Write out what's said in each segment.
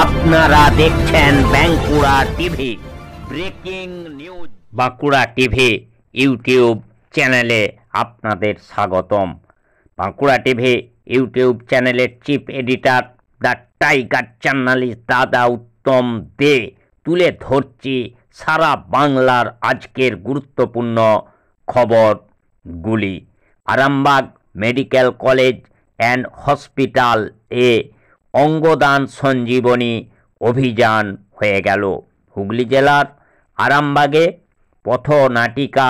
আপনারা দেখছেন Bankura TV breaking news. Bankura TV YouTube চ্যানেলে আপনাদের স্বাগতম। বাঁকুড়া টিভি ইউটিউব চ্যানেলের chief editor the tiger journalist দাদা উত্তম দে তুলে ধরছি সারা বাংলার আজকের গুরুত্বপূর্ণ খবরগুলি। Arambagh medical college and hospital এ অঙ্গদান সঞ্জীবনী অভিযান হয়ে গেল। হুগলি জেলার আরামবাগে পথনাটিকা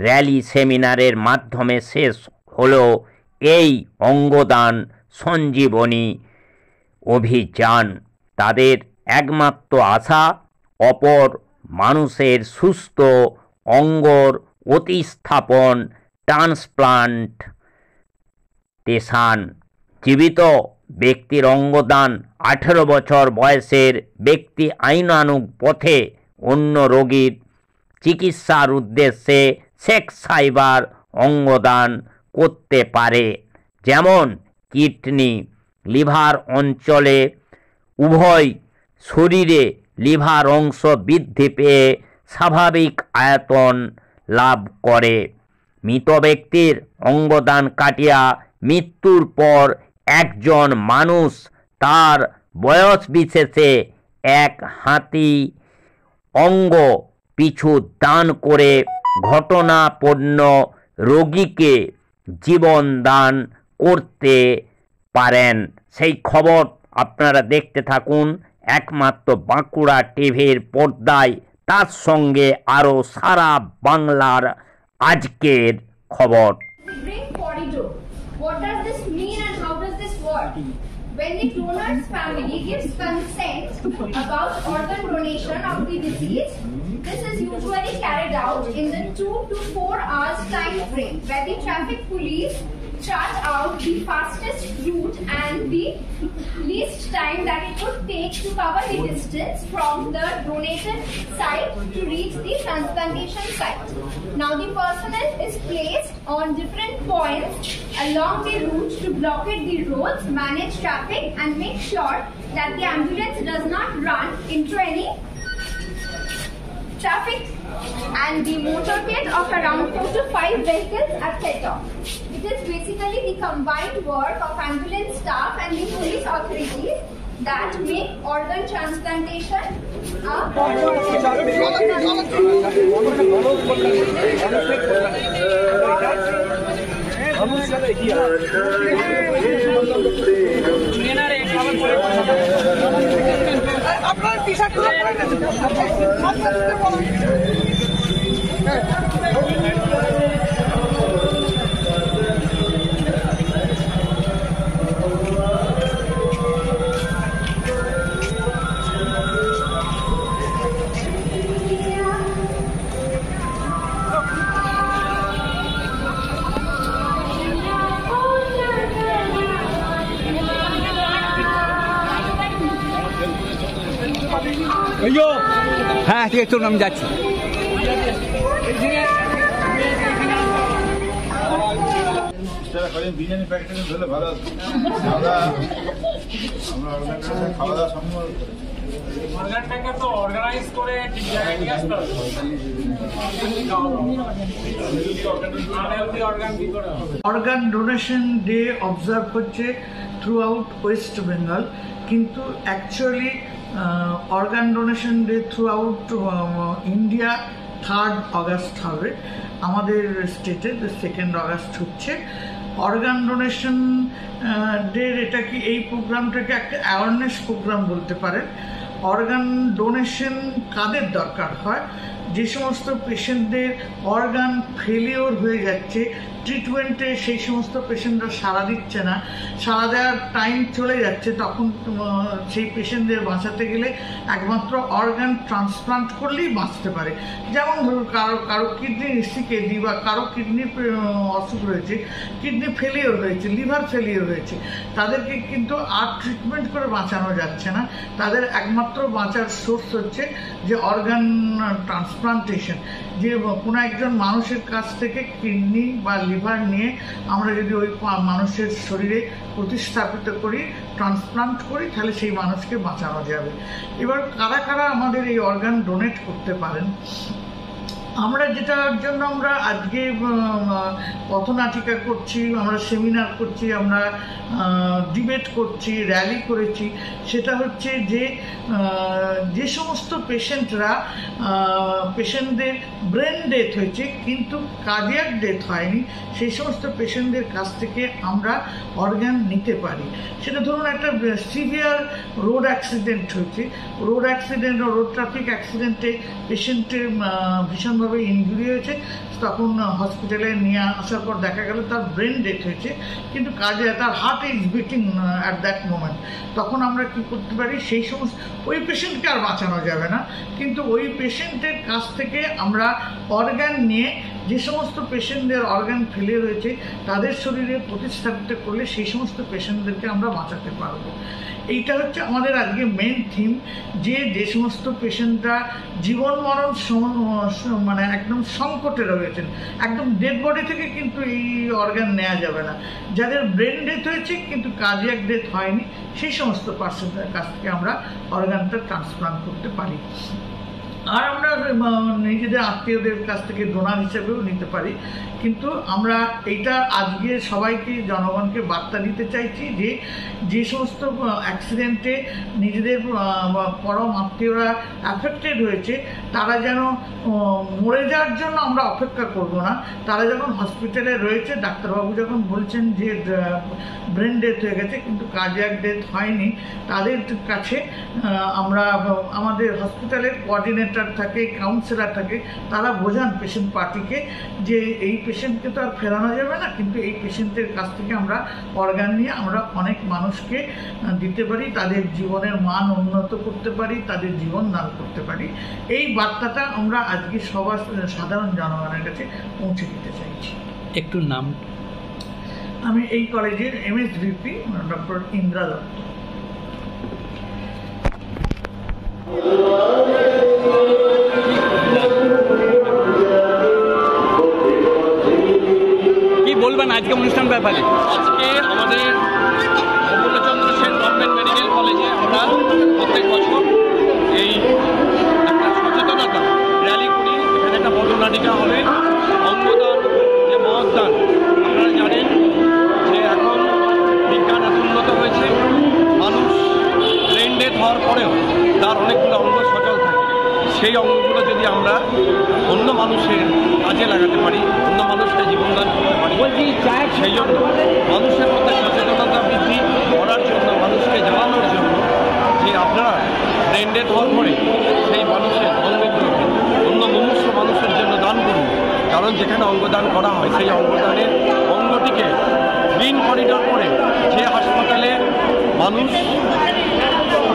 র্যালি সেমিনারের মাধ্যমে শেষ হলো এই অঙ্গদান সঞ্জীবনী অভিযান। তাদের একমাত্র আশা অপর মানুষের সুস্থ অঙ্গর প্রতিস্থাপন ট্রান্সপ্লান্টেশন। জীবিত ব্যক্তির অঙ্গদান 18 বছর বয়সের ব্যক্তি আইনানুগ পথে অন্য রোগীর চিকিৎসার উদ্দেশ্যে সাইবার অঙ্গদান করতে পারে, যেমন কিডনি, লিভার অঞ্চলে উভয় শরীরে লিভার অংশ বৃদ্ধি পেয়ে স্বাভাবিক আয়তন লাভ করে। মৃত ব্যক্তির অঙ্গদান কাটিয়া মৃত্যুর পর একজন মানুষ তার বয়স বিশেষে এক হাতি অঙ্গ পিছু দান করে ঘটনাপন্ন রোগীকে জীবন দান করতে পারেন। সেই খবর আপনারা দেখতে থাকুন একমাত্র বাঁকুড়া টিভির পর্দায়, তার সঙ্গে আরও সারা বাংলার আজকের খবর। What does this mean and how does this work? When the donor's family gives consent about organ donation of the deceased, this is usually carried out in the 2 to 4 hours time frame, where the traffic police chart out the fastest route and the least time that it would take to cover the distance from the donated site to reach the transplantation site. Now the personnel is placed on different points along the route to blockade the roads, manage traffic and make sure that the ambulance does not run into any traffic, and the motorcade of around 4 to 5 vehicles are set off. It is basically the combined work of ambulance staff and the police authorities that make organ transplantation a হ্যাঁ ঠিক আছে, চলুন আমি যাচ্ছি। Biryani packet ধরলে ভালো আছে। আমরা খাওয়া দাওয়া সম্ভব অর্গানটাকে তো অর্গানাইজ করে ঠিক জায়গায় নিয়ে আসতে হবে। অর্গান ডোনেশন ডে অবজার্ভ হচ্ছে থ্রু আউট ওয়েস্ট বেঙ্গল, কিন্তু actually organ donation day through out India 3rd August হবে। আমাদের স্টেটে 2nd অগাস্ট হচ্ছে। অর্গান ডোনেশন ডে এটা কি এই প্রোগ্রামটাকে একটা অ্যাওয়ারনেস প্রোগ্রাম বলতে পারেন। অর্গান ডোনেশন কাদের দরকার হয়? যে সমস্ত পেশেন্টদের অর্গান ফেলিওর হয়ে যাচ্ছে, ট্রিটমেন্টে সেই সমস্ত পেশেন্টরা সাড়া দিচ্ছে না, সাড়া দেওয়ার টাইম চলে যাচ্ছে, তখন সেই পেশেন্টদের বাঁচাতে গেলে একমাত্র অর্গান ট্রান্সপ্লান্ট করলেই বাঁচতে পারে। যেমন ধরুন কারো কিডনি সিকেডি বা কারো কিডনির অসুখ রয়েছে, কিডনি ফেলিওর হয়েছে, লিভার ফেলিওর হয়েছে, তাদেরকে কিন্তু আর ট্রিটমেন্ট করে বাঁচানো যাচ্ছে না। তাদের একমাত্র বাঁচার সোর্স হচ্ছে যে অর্গান ট্রান্সপ্লান্ট ট্রান্সপ্লান্টেশন, যে কোনো একজন মানুষের কাছ থেকে কিডনি বা লিভার নিয়ে আমরা যদি ওই মানুষের শরীরে প্রতিস্থাপিত করি, ট্রান্সপ্লান্ট করি, তাহলে সেই মানুষকে বাঁচানো যাবে। এবার কারা কারা আমাদের এই অর্গান ডোনেট করতে পারেন? আমরা যেটার জন্য আমরা আজকে পথনাটিকা করছি, আমরা সেমিনার করছি, আমরা ডিবেট করছি, র্যালি করেছি, সেটা হচ্ছে যে সমস্ত পেশেন্টদের ব্রেন ডেথ হয়েছে কিন্তু কার্ডিয়াক ডেথ হয়নি, সেই সমস্ত পেশেন্টদের কাছ থেকে আমরা অর্গান নিতে পারি। সেটা ধরুন একটা সিভিয়ার রোড অ্যাক্সিডেন্ট হয়েছে, রোড ট্রাফিক অ্যাক্সিডেন্টে পেশেন্টের ভীষণভাবে ইনজুরি হয়েছে, তখন হসপিটালে নিয়ে আসার পর দেখা গেল তার ব্রেন ডেথ হয়েছে কিন্তু তার heart is beating at that moment. তখন আমরা কি করতে পারি, সেই সমস্ত ওই পেশেন্টকে আর বাঁচানো যাবে না, কিন্তু ওই পেশেন্টের কাছ থেকে আমরা অর্গান নিয়ে যে সমস্ত পেশেন্টদের অর্গান ফেলে রয়েছে তাদের শরীরে প্রতিস্থাপিত করলে সেই সমস্ত পেশেন্টদেরকে আমরা বাঁচাতে পারবো। এইটা হচ্ছে আমাদের আজকে মেন থিম, যে সমস্ত পেশেন্টরা জীবন মরণ মানে একদম সংকটে রয়েছেন, একদম ডেড বডি থেকে কিন্তু এই অর্গান নেওয়া যাবে না, যাদের ব্রেন ডেথ হয়েছে কিন্তু কার্ডিয়াক ডেথ হয়নি, সেই সমস্ত পার্সনদের কাছ থেকে আমরা অর্গানটা ট্রান্সপ্লান্ট করতে পারি। আর আমরা নিজেদের আত্মীয়দের কাছ থেকে ডোনার হিসেবেও নিতে পারি। কিন্তু আমরা এইটা আজকে সবাইকে, জনগণকে বার্তা দিতে চাইছি যে সমস্ত অ্যাক্সিডেন্টে নিজেদের পরম আত্মীয়রা অ্যাফেক্টেড হয়েছে তারা যেন মরে যাওয়ার জন্য আমরা অপেক্ষা করব না, তারা যখন হসপিটালে রয়েছে, ডাক্তারবাবু যখন বলছেন যে ব্রেন ডেথ হয়ে গেছে কিন্তু কার্ডিয়াক ডেথ হয়নি, তাদের কাছে আমরা আমাদের হসপিটালের কোঅর্ডিনেটর থাকে, কাউন্সিলর থাকে, তারা বোঝান পেশেন্ট পার্টিকে যে এই পেশেন্টকে তো আর ফেরানো যাবে না, কিন্তু এই পেশেন্টের কাছ থেকে আমরা অর্গান নিয়ে আমরা অনেক মানুষকে দিতে পারি, তাদের জীবনের মান উন্নত করতে পারি, তাদের জীবন দান করতে পারি। এই বার্তাটা আমরা আজকে সবার সাধারণ জনগণের কাছে পৌঁছে দিতে চাইছি। একটু নাম? আমি এই কলেজের MSVP ডক্টর ইন্দ্রা দত্ত। কি বলবেন আজকে অনুষ্ঠান ব্যাপারে? আজকে আমাদের অমূল্যচন্দ্র সেন গভর্নমেন্ট মেডিকেল কলেজে আমরা প্রত্যেক বছর এই একটা সচেতনতা র্যালি করি। এখানে একটা পথনাটিকা হবে, অঙ্গদান যে মহৎদান। আপনারা জানেন যে এখন বিজ্ঞান এত উন্নত হয়েছে, মানুষ ব্রেন ডেথ হওয়ার পরেও তার অনেকগুলো অঙ্গ সচল থাকে। সেই অঙ্গগুলো যদি আমরা অন্য মানুষের কাজে লাগাতে পারি, অন্য মানুষকে জীবনদান করতে পারি, সেই জন্য মানুষের মধ্যে সচেতনতা বৃদ্ধি করার জন্য, মানুষকে জানানোর জন্য যে আপনারা ব্রেন ডেথ হওয়ার পরে সেই মানুষের অঙ্গগুলোকে অন্য মুমূর্ষ মানুষের জন্য দান করুন। কারণ যেখানে অঙ্গদান করা হয় সেই অঙ্গদানের অঙ্গটিকে গ্রিন করিডর করে যে হাসপাতালে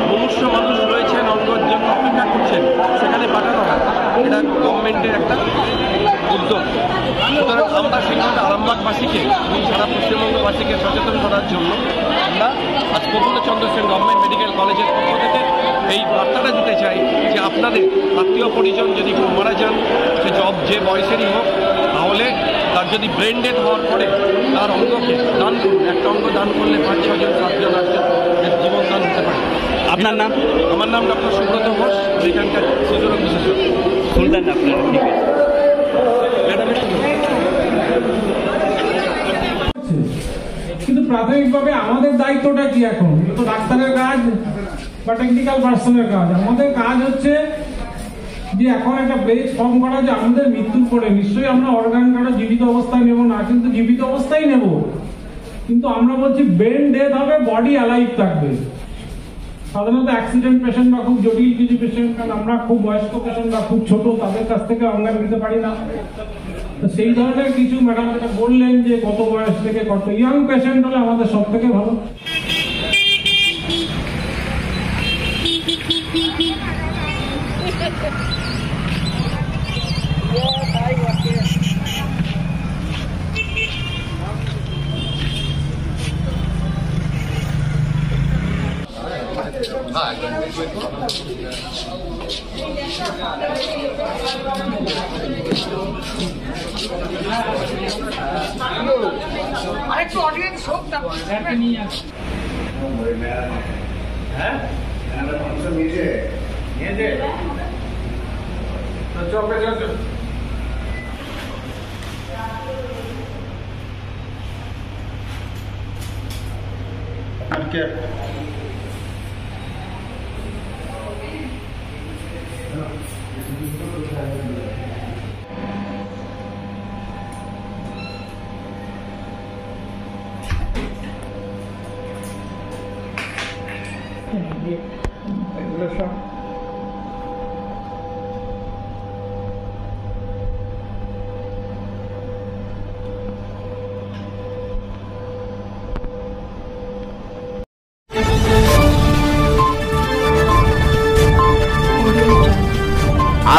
মুমূর্ষ মানুষ রয়েছেন, অঙ্গের জন্য অপেক্ষা করছেন, সেখানে পাঠানো হয়। এটা গভর্নমেন্টের একটা উদ্যোগ। সুতরাং আমরা সেইখানে আরামবাগবাসীকে এবং সারা পশ্চিমবঙ্গবাসীকে সচেতন করার জন্য আমরা আজ অমূল্যচন্দ্র সেন গভর্নমেন্ট মেডিকেল কলেজের পক্ষ থেকে এই বার্তাটা দিতে চাই যে আপনাদের আত্মীয় পরিজন যদি কেউ মারা যান, সে যে বয়সেরই হোক, তাহলে তার যদি ব্রেন ডেথ হওয়ার পরে তার অঙ্গকে দান করুন। একটা অঙ্গ দান করলে 5-6 জন 7 জন 8 জন জীবন দান হতে পারে। আপনার নাম? আমার নাম ডক্টর সুব্রত ঘোষ, এখানকার শিশুরোগ বিশেষজ্ঞ। শুনলেন আপনারা? ঠিক আছে। কিন্তু প্রাথমিকভাবে আমাদের দায়িত্বটা কি এখন? তো ডাক্তারের কাজ বা টেকনিক্যাল পার্সনের কাজ। আমাদের কাজ হচ্ছে যে এখন একটা পেজ ফর্ম করা, যে আমাদের মৃত্যুর পরে নিশ্চয়ই আমরা অর্গান কাটা জীবিত অবস্থায় নেব না, কিন্তু জীবিত অবস্থায় নেব। কিন্তু আমরা বলছি ব্রেন ডেথ হবে, বডি অ্যালাইভ থাকবে। সাধারণত অ্যাক্সিডেন্ট পেশেন্ট বা খুব জটিল কিছু পেশেন্ট, কারণ আমরা খুব বয়স্ক পেশেন্ট বা খুব ছোট, তাদের কাছ থেকে অর্গান নিতে পারি না। তো সেই ধরনের কিছু ম্যাডাম যেটা বললেন যে কত বয়স থেকে কত, ইয়াং পেশেন্ট হলে আমাদের সব থেকে ভালো। হ্যাঁ আরেকটু অডিয়েন্স হোক না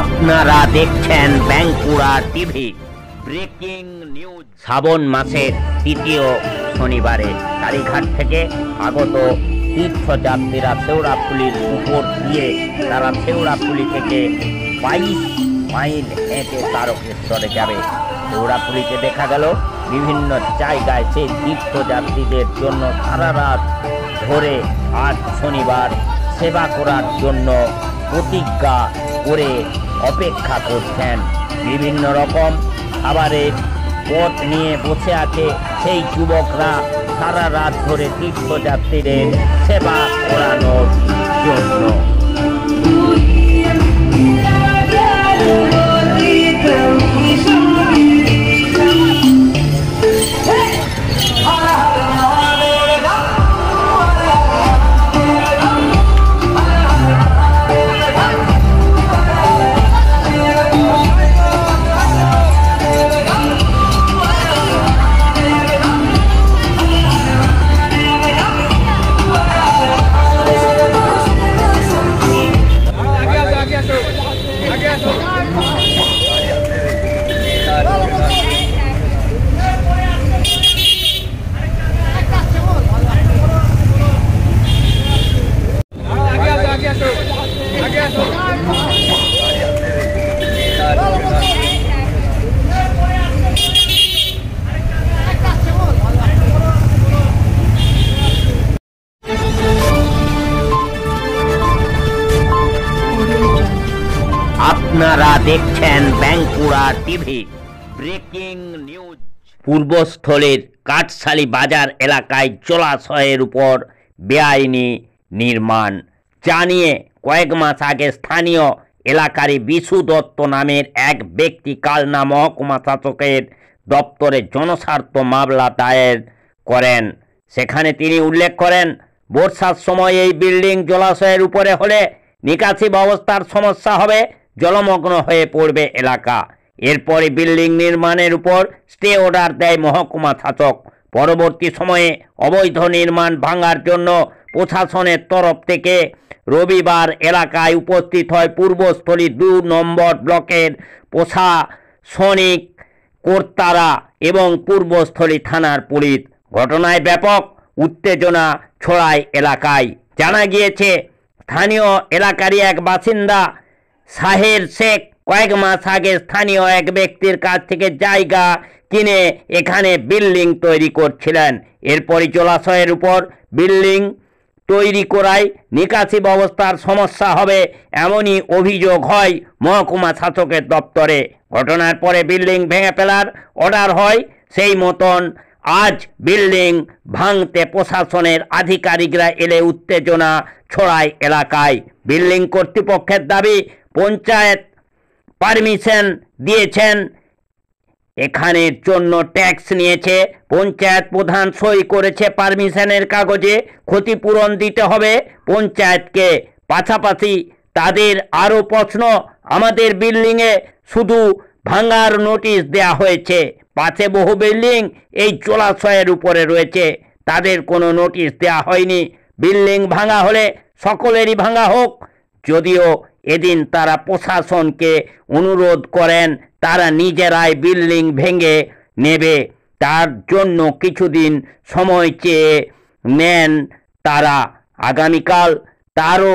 আপনারা দেখছেন বাঁকুড়া টিভি। Breaking news. শ্রাবণ মাসের তৃতীয় শনিবারে কালীঘাট থেকে আগত তীর্থযাত্রীরা শেওড়াফুলির উপর দিয়ে তারা শেওড়াফুলি থেকে 22 মাইল হেঁটে তারকেশ্বরে যাবে। শেওড়াফুলিতে দেখা গেল বিভিন্ন জায়গায় সেই তীর্থযাত্রীদের জন্য সারা রাত ধরে আজ শনিবার সেবা করার জন্য প্রতিজ্ঞা করে অপেক্ষা করছেন। বিভিন্ন রকম খাবারের পথ নিয়ে বসে আছে সেই যুবকরা সারা রাত ধরে তীর্থযাত্রীদের সেবা করানোর জন্য। আপনারা দেখছেন বাঁকুড়া টিভি। Breaking news. পূর্বস্থলীর কাঠশালী বাজার এলাকায় জলাশয়ের উপর বেআইনি নির্মাণ জানিয়ে কয়েক মাস আগে স্থানীয় এলাকারই বিশু দত্ত নামের এক ব্যক্তি কালনা মহকুমা শাসকের দপ্তরে জনস্বার্থ মামলা দায়ের করেন। সেখানে তিনি উল্লেখ করেন, বর্ষার সময় এই বিল্ডিং জলাশয়ের উপরে হলে নিকাশি ব্যবস্থার সমস্যা হবে, জলমগ্ন হয়ে পড়বে এলাকা। এরপরে বিল্ডিং নির্মাণের উপর স্টে অর্ডার দেয় মহকুমা শাসক। পরবর্তী সময়ে অবৈধ নির্মাণ ভাঙার জন্য প্রশাসনের তরফ থেকে রবিবার এলাকায় উপস্থিত হয় পূর্বস্থলী 2 নম্বর ব্লকের প্রশাসনিক কর্তারা এবং পূর্বস্থলী থানার পুলিশ। ঘটনায় ব্যাপক উত্তেজনা ছড়ায় এলাকায়। জানা গিয়েছে, স্থানীয় এলাকারই এক বাসিন্দা সাহের শেখ কয়েক মাস আগে স্থানীয় এক ব্যক্তির কাছ থেকে জায়গা কিনে এখানে বিল্ডিং তৈরি করছিলেন। এরপরই জলাশয়ের উপর বিল্ডিং তৈরি করায় নিকাশি ব্যবস্থার সমস্যা হবে এমনই অভিযোগ হয় মহকুমা শাসকের দপ্তরে। ঘটনার পরে বিল্ডিং ভেঙে ফেলার অর্ডার হয়। সেই মতন আজ বিল্ডিং ভাঙতে প্রশাসনের আধিকারিকরা এলে উত্তেজনা ছড়ায় এলাকায়। বিল্ডিং কর্তৃপক্ষের দাবি, পঞ্চায়েত পারমিশন দিয়েছেন, এখানের জন্য ট্যাক্স নিয়েছে, পঞ্চায়েত প্রধান সই করেছে পারমিশনের কাগজে, ক্ষতিপূরণ দিতে হবে পঞ্চায়েতকে। পাশাপাশি তাদের আরও প্রশ্ন, আমাদের বিল্ডিংয়ে শুধু ভাঙার নোটিশ দেয়া হয়েছে, পাশে বহু বিল্ডিং এই জলাশয়ের উপরে রয়েছে, তাদের কোনো নোটিশ দেয়া হয়নি। বিল্ডিং ভাঙা হলে সকলেরই ভাঙা হোক। যদিও এদিন তারা প্রশাসনকে অনুরোধ করেন তারা নিজেরাই বিল্ডিং ভেঙে নেবে, তার জন্য কিছুদিন সময় চেয়ে নেন তারা। আগামীকাল তারও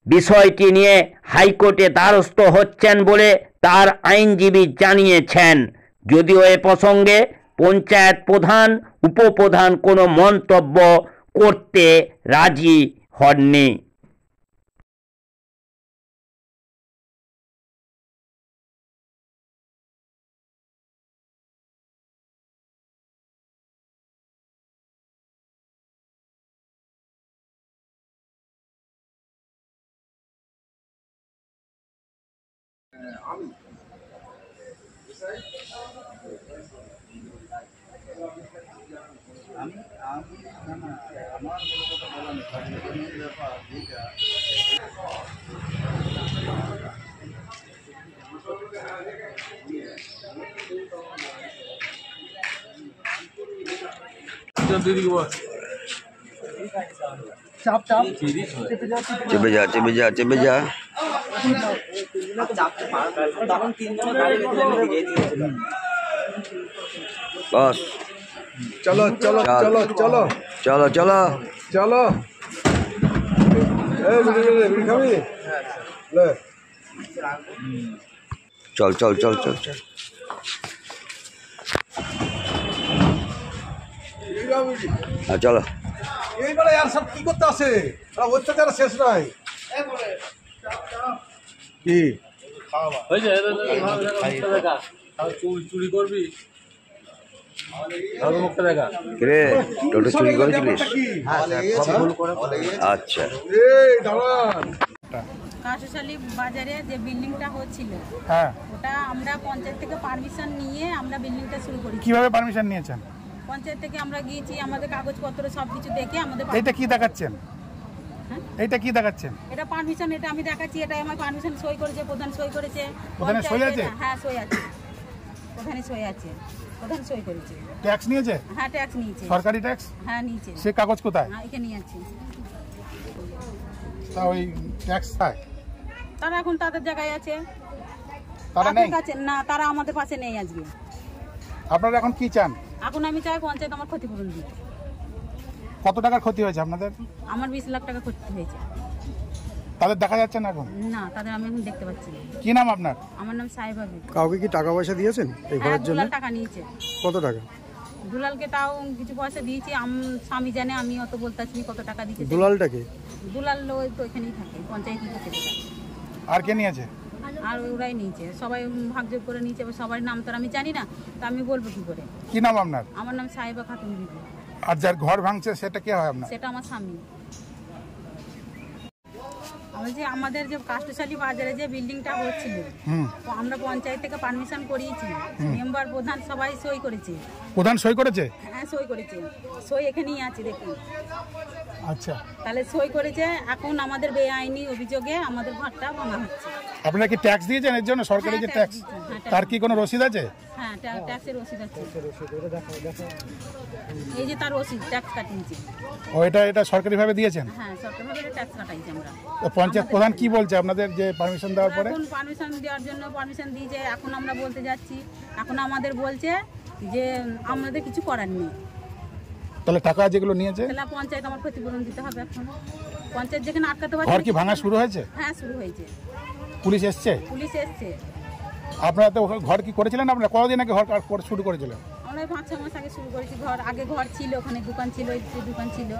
বিষয়টি নিয়ে হাইকোর্টে দ্বারস্থ হচ্ছেন বলে তার আইনজীবী জানিয়েছেন। যদিও এ প্রসঙ্গে পঞ্চায়েত প্রধান উপপ্রধান কোনো মন্তব্য করতে রাজি হননি। চেপে যা বস চলো চলো চলো চলো চলো চলো চলো এই বিড়ি খাবি লে চল চল চল চল চল হ্যাঁ চলো। এইবারে আর সব কি করতে আসে অত্যাচার শেষ নাই কি চুরি করবি রে টোটো চুরি করেছিলিস? আচ্ছা কাঁসাশালী বাজারে যে বিল্ডিংটা হচ্ছিল, ওটা আমরা পঞ্চায়েত থেকে পারমিশন নিয়ে আমরা বিল্ডিংটা শুরু করি। কিভাবে পারমিশন নিয়েছেন? পঞ্চায়েত থেকে আমরা গিয়েছি, আমাদের কাগজপত্র সবকিছু দেখে আমাদের এইটা কি দেখাচ্ছেন? এইটা কি দেখাচ্ছেন? এটা পারমিশন, এটা আমি দেখাচ্ছি, এটা আমার পারমিশন সই করেছে, প্রধান সই করেছে। প্রধানে সই আছে? হ্যাঁ সই আছে, প্রধানে সই আছে, প্রধান সই করেছে। ট্যাক্স নিয়েছে? হ্যাঁ ট্যাক্স নিয়েছে, সরকারি ট্যাক্স। হ্যাঁ নিয়েছে। সে কাগজ কোথায়? হ্যাঁ এখানে আছে। তা ওই ট্যাক্স পায় তারা এখন তাদের জায়গায় আছে, তারা নেই কাছে না, তারা আমাদের পাশে নেই আজকে। আপনারা এখন কি চান? এখন আমি চাই পঞ্চায়েত আমার ক্ষতিপূরণ দিই। কত টাকার ক্ষতি হয়েছে আপনাদের? আমার 20 লাখ টাকা ক্ষতি হয়েছে। তাদের দেখা যাচ্ছে না এখন? না, তাদের আমি এখন দেখতে পাচ্ছি না। কি নাম আপনার? আমার নাম সাহেবা বিবি। কাউকে কি টাকা পয়সা দিয়েছেন এই ঘরের জন্য? দুলাল টাকা নিয়েছে। কত টাকা? দুলালকে তাও কিছু পয়সা দিয়েছি, স্বামী জানে, আমি অত বলতেছি কত টাকা দিয়েছে। দুলালটাকে? দুলাল ওই তো এখানেই থাকে, পঞ্চায়েতই থাকে। আর কে নিয়েছে? আর ওরাই নিয়েছে, সবাই ভাগযোগ করে নিয়েছে। সবার নাম তো আমি জানি না, তো আমি বলবো কি করে? কি নাম আপনার? আমার নাম সাহেবা খাতুন বিবি। আর যার ঘর ভাঙছে সেটা কে হয় আপনার? সেটা আমার স্বামী। আমি যে আমাদের যে কাষ্টশালী বাজারে যে বিল্ডিংটা হচ্ছিল, আমরা পঞ্চায়েত থেকে পারমিশন করিয়েছি, মেম্বার প্রধান সবাই সই করেছে। প্রধান সই করেছে? হ্যাঁ সই করেছে, সই এখানেই আছে দেখুন। আচ্ছা, তাহলে সই করেছে। এখন আমাদের বেআইনি অভিযোগে আমাদের ঘরটা ভাঙা হচ্ছে। আপনারা কি ট্যাক্স দিয়েছেন এর জন্য? সরকারি যে ট্যাক্স, তার কি কোনো রসিদ আছে? হ্যাঁ ট্যাক্সের রসিদ আছে, এই যে তার রসিদ, ট্যাক্স কাটিয়েছে। ও এটা সরকারিভাবে দিয়েছেন? হ্যাঁ সরকারিভাবে ট্যাক্স কাটাইছি আমরা। তো পঞ্চায়েত প্রধান কি বলছে আপনাদের যে পারমিশন দেওয়ার পরে? এখন পারমিশন দেওয়ার জন্য পারমিশন দিয়েছে, এখন আমরা বলতে যাচ্ছি, এখন আমাদের বলছে যে আমাদের কিছু করার নেই। তাহলে টাকা যেগুলো নিয়েছে তাহলে পঞ্চায়েত আমার ক্ষতিপূরণ দিতে হবে। এখন পঞ্চায়েত যেখানে আটকাতে পারছে। ঘর কি ভাঙা শুরু হয়েছে? হ্যাঁ শুরু হয়েছে। পুলিশ এসছে? পুলিশ এসছে। আপনারা তো ঘর কি করেছিলেন? আপনারা কতদিন আগে ঘর শুরু করেছিলেন? আমরা 5-6 মাস আগে শুরু করেছি। ঘর ছিল, ওখানে দোকান ছিল, দোকান ছিল।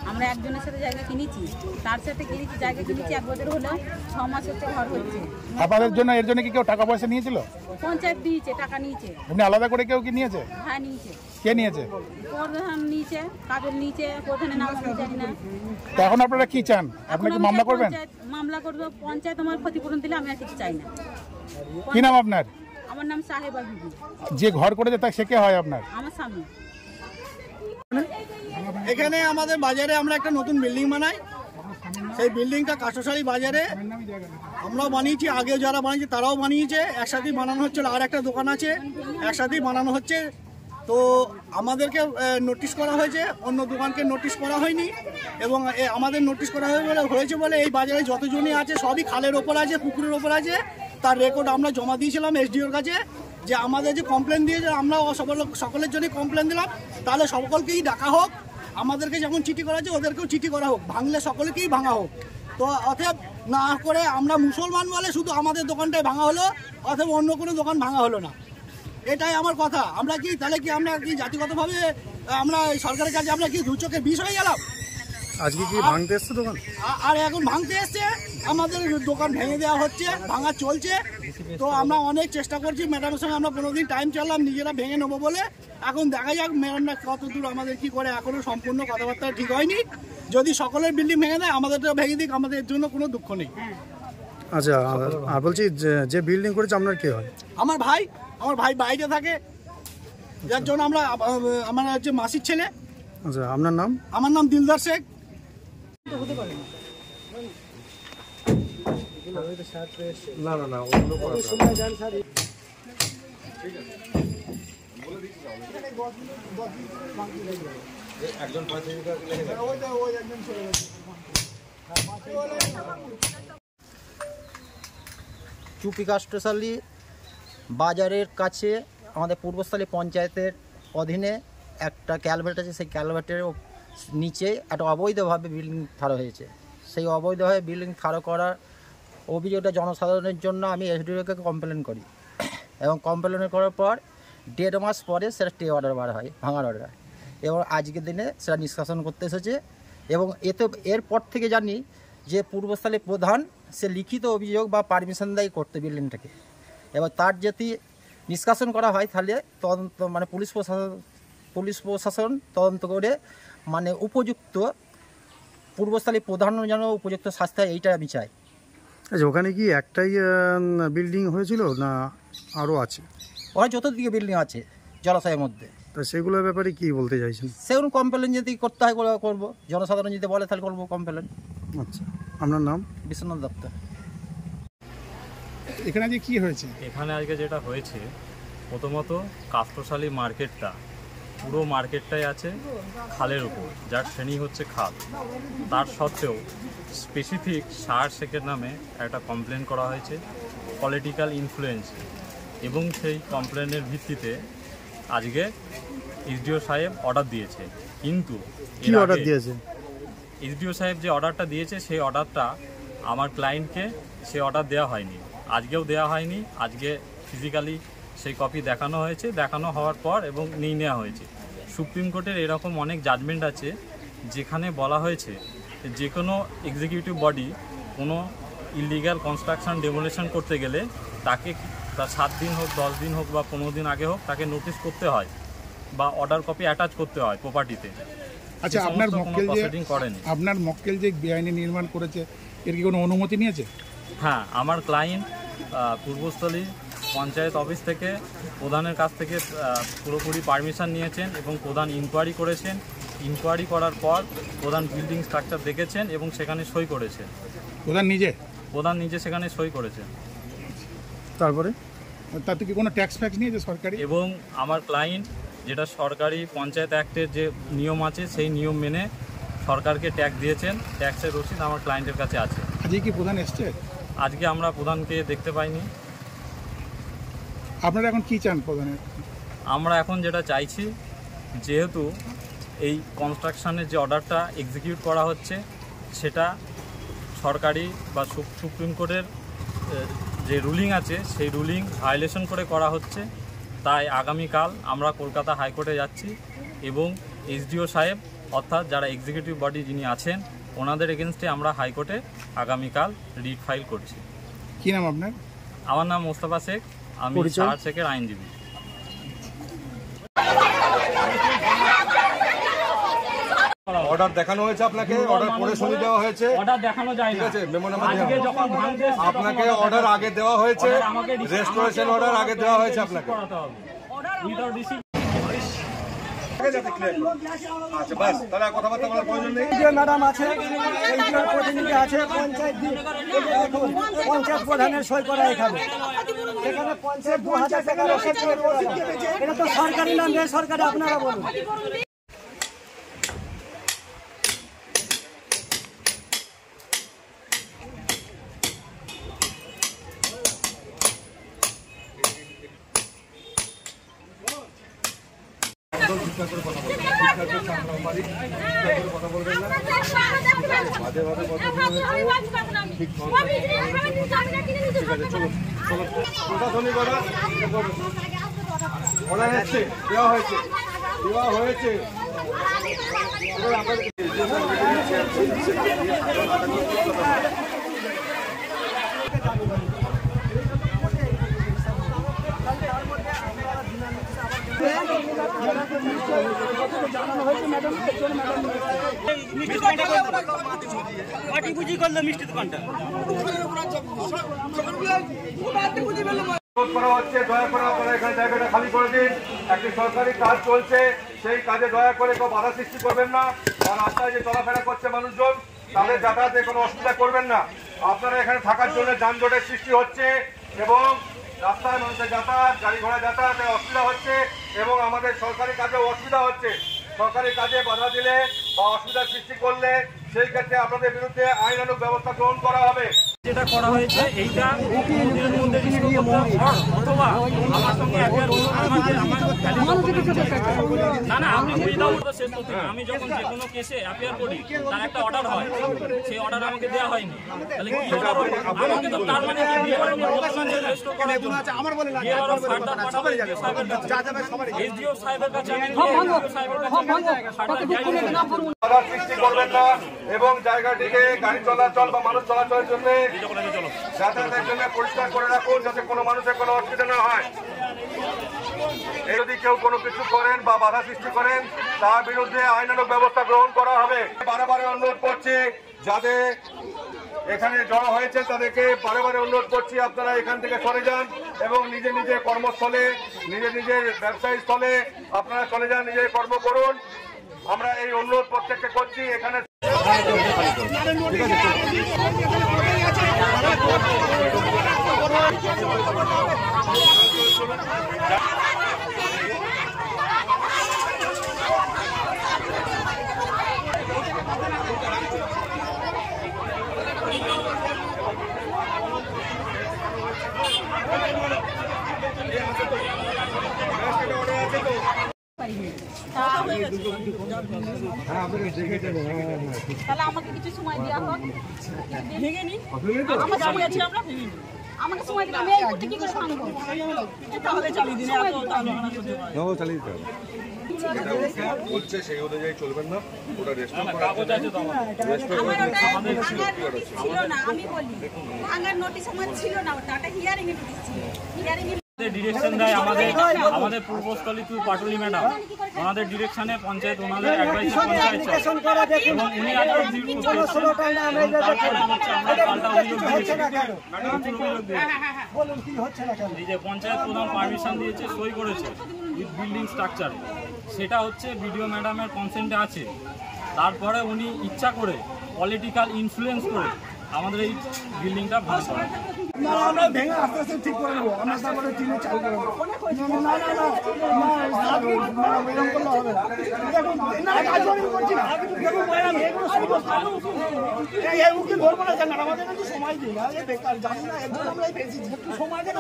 আমরা একজনের সাথে জায়গা কিনেছি, তার সাথে কিনেছি, জায়গা কিনেছি 1 বছর হলো, 6 মাস হচ্ছে ঘর হচ্ছে। আপনাদের জন্য এর জন্য কি কেউ টাকা পয়সা নিয়েছিল? পঞ্চায়েত দিয়েছে, টাকা নিয়েছে। এমনি আলাদা করে কেউ কি নিয়েছে? হ্যাঁ নিয়েছে। কে নিয়েছে? প্রধান নিয়েছে, কাজল নিয়েছে, প্রধানের নাম আমি জানি না। তো এখন আপনারা কি চান? আপনারা কি মামলা করবেন? মামলা করবো, পঞ্চায়েত আমার ক্ষতিপূরণ দিলে আমি আর কিছু চাই না। কি নাম আপনার? আমার নাম সাহেবা বিবি। যে ঘর করেছে তা সে কে হয় আপনার? আমার স্বামী। এখানে আমাদের বাজারে আমরা একটা নতুন বিল্ডিং বানাই, সেই বিল্ডিংটা কাঁসাশালী বাজারে আমরাও বানিয়েছি, আগে যারা বানিয়েছে তারাও বানিয়েছে, একসাথেই বানানো হচ্ছে। আর একটা দোকান আছে, একসাথেই বানানো হচ্ছে। তো আমাদেরকে নোটিশ করা হয়েছে, অন্য দোকানকে নোটিশ করা হয়নি। এবং আমাদের নোটিশ করা হয়েছে বলে এই বাজারে যতজনই আছে সবই খালের ওপর আছে, পুকুরের ওপর আছে। তার রেকর্ড আমরা জমা দিয়েছিলাম এসডিওর কাছে, যে আমাদের যে কমপ্লেন দিয়েছে আমরা সকলের জন্যই কমপ্লেন দিলাম, তাহলে সকলকেই ডাকা হোক। আমাদেরকে যেমন চিঠি করা আছে ওদেরকেও চিঠি করা হোক, ভাঙলে সকলকেই ভাঙা হোক। তো অতএব না করে আমরা মুসলমান বলে শুধু আমাদের দোকানটাই ভাঙা হলো, অথবা অন্য কোনো দোকান ভাঙা হলো না। এটাই আমার কথা। আমরা কি তাহলে কি আমরা কি জাতিগতভাবে আমরা সরকারের কাছে আমরা কি দু চোখে বিষ হয়ে গেলাম? আজকে কি ভাঙতে এসছে দোকান? আর এখন ভাঙতে এসছে, আমাদের দোকান ভেঙে দেওয়া হচ্ছে, ভাঙা চলছে। তো আমরা অনেক চেষ্টা করছি, ম্যাডামের সঙ্গে আমরা 15 দিন টাইম চাইলাম নিজেরা ভেঙে নেবো বলে। এখন দেখা যাক ম্যাডামরা কত দূর আমাদের কি করে, এখনো সম্পূর্ণ কথাবার্তা ঠিক হয়নি। যদি সকলের বিল্ডিং ভেঙে দেয় আমাদেরটা ভেঙে দিক, আমাদের জন্য কোনো দুঃখ নেই। আচ্ছা, আর বলছি যে বিল্ডিং করেছে আপনার কে হয়? আমার ভাই বাইরে থাকে, যার জন্য আমার হচ্ছে মাসির ছেলে। আচ্ছা, আপনার নাম? আমার নাম দিলদার শেখ। না অন্য একজন চুপি কাষ্টশালী বাজারের কাছে আমাদের পূর্বস্থলী পঞ্চায়েতের অধীনে একটা ক্যালভার্ট আছে। সেই ক্যালভার্টের নিচে একটা অবৈধভাবে বিল্ডিং খাড়া হয়েছে। সেই অবৈধভাবে বিল্ডিং খাড়া করার অভিযোগটা জনসাধারণের জন্য আমি এসডিওকে কমপ্লেন করি, এবং কমপ্লেন করার পর 1.5 মাস পরে সেটা স্টে অর্ডার বার হয়, ভাঙার অর্ডার। এবং আজকের দিনে সেটা নিষ্কাশন করতে এসেছে। এবং এরপর থেকে জানি যে পূর্বস্থলী প্রধান সে লিখিত অভিযোগ বা পারমিশন দেয় করতে বিল্ডিংটাকে, এবার তার যদি নিষ্কাশন করা হয় তাহলে তদন্ত মানে পুলিশ প্রশাসন তদন্ত করে মানে উপযুক্ত পূর্বস্থলী প্রধান যেন উপযুক্ত শাস্তি হয়, এইটা আমি চাই। আচ্ছা, ওখানে কি একটাই বিল্ডিং হয়েছিল না আরও আছে? ওখানে চতুর্দিকে বিল্ডিং আছে জলাশয়ের মধ্যে। তা সেগুলোর ব্যাপারে কি বলতে চাইছেন? সেগুলো কমপ্লেন যদি করতে হয় করবো, জনসাধারণ যদি বলে তাহলে করবো কমপ্লেন। আচ্ছা, আপনার নাম? বিশ্বনাথ দত্ত। এখানে আজকে কি হয়েছে? এখানে আজকে যেটা হয়েছে, প্রথমত কাষ্টশালী মার্কেটটা পুরো মার্কেটটাই আছে খালের উপর, যার শ্রেণী হচ্ছে খাল। তার সত্ত্বেও স্পেসিফিক শাহ শেখের নামে একটা কমপ্লেন করা হয়েছে পলিটিক্যাল ইনফ্লুয়েন্স, এবং সেই কমপ্লেনের ভিত্তিতে আজকে এসডিও সাহেব অর্ডার দিয়েছে। কিন্তু কি অর্ডার দিয়েছে? এসডিও সাহেব যে অর্ডারটা দিয়েছে সেই অর্ডারটা আমার ক্লায়েন্টকে সে অর্ডার দেওয়া হয়নি, আজকেও দেওয়া হয়নি। আজকে ফিজিক্যালি সেই কপি দেখানো হয়েছে, দেখানো হওয়ার পর এবং নিয়ে নেওয়া হয়েছে। সুপ্রিম কোর্টের এরকম অনেক জাজমেন্ট আছে যেখানে বলা হয়েছে যে কোনো এক্সিকিউটিভ বডি কোনো ইলিগ্যাল কনস্ট্রাকশন ডেমোলিশন করতে গেলে তাকে তার 7 দিন হোক, 10 দিন হোক বা 15 দিন আগে হোক তাকে নোটিশ করতে হয় বা অর্ডার কপি অ্যাটাচ করতে হয় প্রপার্টিতে। আচ্ছা, আপনার মক্কেল যে বেআইনি নির্মাণ করেছে এর কি কোনো অনুমতি নিয়েছে? হ্যাঁ, আমার ক্লায়েন্ট পূর্বস্থলী পঞ্চায়েত অফিস থেকে প্রধানের কাছ থেকে পুরোপুরি পারমিশন নিয়েছেন এবং প্রধান ইনকোয়ারি করেছেন। ইনকোয়ারি করার পর প্রধান বিল্ডিং স্ট্রাকচার দেখেছেন এবং সেখানে সই করেছেন। প্রধান নিজে সেখানে সই করেছেন। তারপরে তাতে কি কোনো ট্যাক্স ফ্যাক্স নিয়েছে সরকারি? এবং আমার ক্লায়েন্ট যেটা সরকারি পঞ্চায়েত অ্যাক্টের যে নিয়ম আছে সেই নিয়ম মেনে সরকারকে ট্যাক্স দিয়েছেন। ট্যাক্সের রসিদ আমার ক্লায়েন্টের কাছে আছে। আজকে কি প্রধান এসছে? আজকে আমরা প্রধানকে দেখতে পাইনি। আপনারা এখন কি চান প্রধানের? আমরা এখন যেটা চাইছি, যেহেতু এই কনস্ট্রাকশনের যে অর্ডারটা এক্সিকিউট করা হচ্ছে সেটা সরকারি বা সুপ্রিম কোর্টের যে রুলিং আছে সেই রুলিং ভায়োলেশন করে করা হচ্ছে, তাই আগামীকাল আমরা কলকাতা হাইকোর্টে যাচ্ছি এবং এসডিও সাহেব অর্থাৎ যারা এক্সিকিউটিভ বডি যিনি আছেন ওনাদের এগেনস্টে আমরা হাইকোর্টে আগামীকাল রিট ফাইল করছি। কী নাম আপনার? আমার নাম মোস্তফা শেখ, আমি শাহ শেখের আইনজীবী। অর্ডার দেখানো হয়েছে আপনাকে, অর্ডার পরে শুনে দেওয়া হয়েছে। অর্ডার দেখানো যায় না, ঠিক আছে, মেমো নাম্বার আজকে যখন ভাঙতে এসেছে আপনাকে অর্ডার আগে দেওয়া হয়েছে, রেস্টোরেশন অর্ডার আগে দেওয়া হয়েছে আপনাকে। আচ্ছা, বাস তাহলে কথাবার্তা বলার প্রয়োজন নেই। ম্যাডাম আছে, প্রতিনিধি আছে, পঞ্চায়েত প্রধানের সই করা এখানে। সেখানে পঞ্চায়েত 2000 টাকা রসিদ দিয়েছে। এটা তো সরকারি না বেসরকারি, আপনারা বলুন। ঠিকঠাক করে কথা বলুন, ঠিকঠাক করে মালিক কথা বলবেন না, বাজে ভাবে কথা বলবেন। ঠিক আছে, চলো চলো প্রশাসনিক অর্ডার এসছে, দেওয়া হয়েছে, দেওয়া হয়েছে। বুঝি করলো মিষ্টি দোকানটা করা হচ্ছে, দয়া করে আপনারা এখানে জায়গাটা খালি করে দিন। একটি সরকারি কাজ চলছে, সেই কাজে দয়া করে কেউ বাধা সৃষ্টি করবেন না। আর রাস্তায় যে চলাফেরা করছে মানুষজন, তাদের যাতায়াতে কোনো অসুবিধা করবেন না। আপনারা এখানে থাকার জন্য যানজটের সৃষ্টি হচ্ছে এবং রাস্তায় মানুষের যাতায়াত, গাড়ি ঘোড়া যাতায়াতে অসুবিধা হচ্ছে এবং আমাদের সরকারি কাজেও অসুবিধা হচ্ছে। সরকারি কাজে বাধা দিলে বা অসুবিধার সৃষ্টি করলে সেই ক্ষেত্রে আপনাদের বিরুদ্ধে আইনানুগ ব্যবস্থা গ্রহণ করা হবে। যেটা করা হয়েছে এইটা অথবা আমার সঙ্গে না না আপনি শেষ করতে, আমি যখন যে কোনো কেসে অ্যাপিয়ার করি তার একটা অর্ডার হয়, সেই অর্ডার আমাকে দেওয়া হয়নি। তাহলে কি অর্ডার হবে? আমাকে তো তার মানে কি এসডিও সাহেবের কাছে সৃষ্টি করবেন না এবং জায়গাটিকে গাড়ি চলাচল বা মানুষ চলাচলের জন্য যাতায়াতের জন্য পরিষ্কার করে রাখুন, যাতে কোনো মানুষের কোনো অসুবিধা না হয়। যদি কেউ কোনো কিছু করেন বা বাধা সৃষ্টি করেন, তার বিরুদ্ধে আইনানুগ ব্যবস্থা গ্রহণ করা হবে। বারে অনুরোধ করছি, যাদের এখানে জড়ো হয়েছে তাদেরকে বারে অনুরোধ করছি, আপনারা এখান থেকে সরে যান এবং নিজের নিজের কর্মস্থলে, নিজের ব্যবসায়ী স্থলে আপনারা চলে যান, নিজের কর্ম করুন। আমরা এই অনুরোধ প্রত্যেককে করছি। এখানে তাহলে আমাকে কিছু সময় দেওয়া হোক, ভেঙে নি আমার সময় আছে, আমরা ভেঙে নি, আমাকে সময় দিলে আমি এই করতে কি করে ভাঙবো? তাহলে চালিয়ে দিন, চালিয়ে দিতে হবে বলছে, সেই অনুযায়ী চলবেন না। ওটা রেস্টোর করা ছিল না, আমি বলি ভাঙার নোটিশ আমার ছিল না, ওটা হিয়ারিং এর নোটিশ ছিল। হিয়ারিং ডিরেকশন দেয় আমাদের পূর্বস্থলী টু পাটুলি ম্যাডাম, ওনাদের ডিরেকশনে পঞ্চায়েত ওনাদের অ্যাডভাইসে পঞ্চায়েত এবং উনি আজকে এই যে পঞ্চায়েত প্রধান পারমিশন দিয়েছে, সই করেছে উইথ বিল্ডিং স্ট্রাকচার, সেটা হচ্ছে বিডিও ম্যাডামের কনসেন্টে আছে। তারপরে উনি ইচ্ছা করে পলিটিক্যাল ইনফ্লুয়েন্স করে আমাদের এই বিল্ডিংটা ভাঙ করে। আমরা ভেঙে আস্তে আস্তে ঠিক করে নেবো, আমরা তারপরে টিনে চালু করে নেবো। আমাদের কিন্তু সময় দিই না, বেকার জানি না, একদম আমরা বেশি সময় দেন।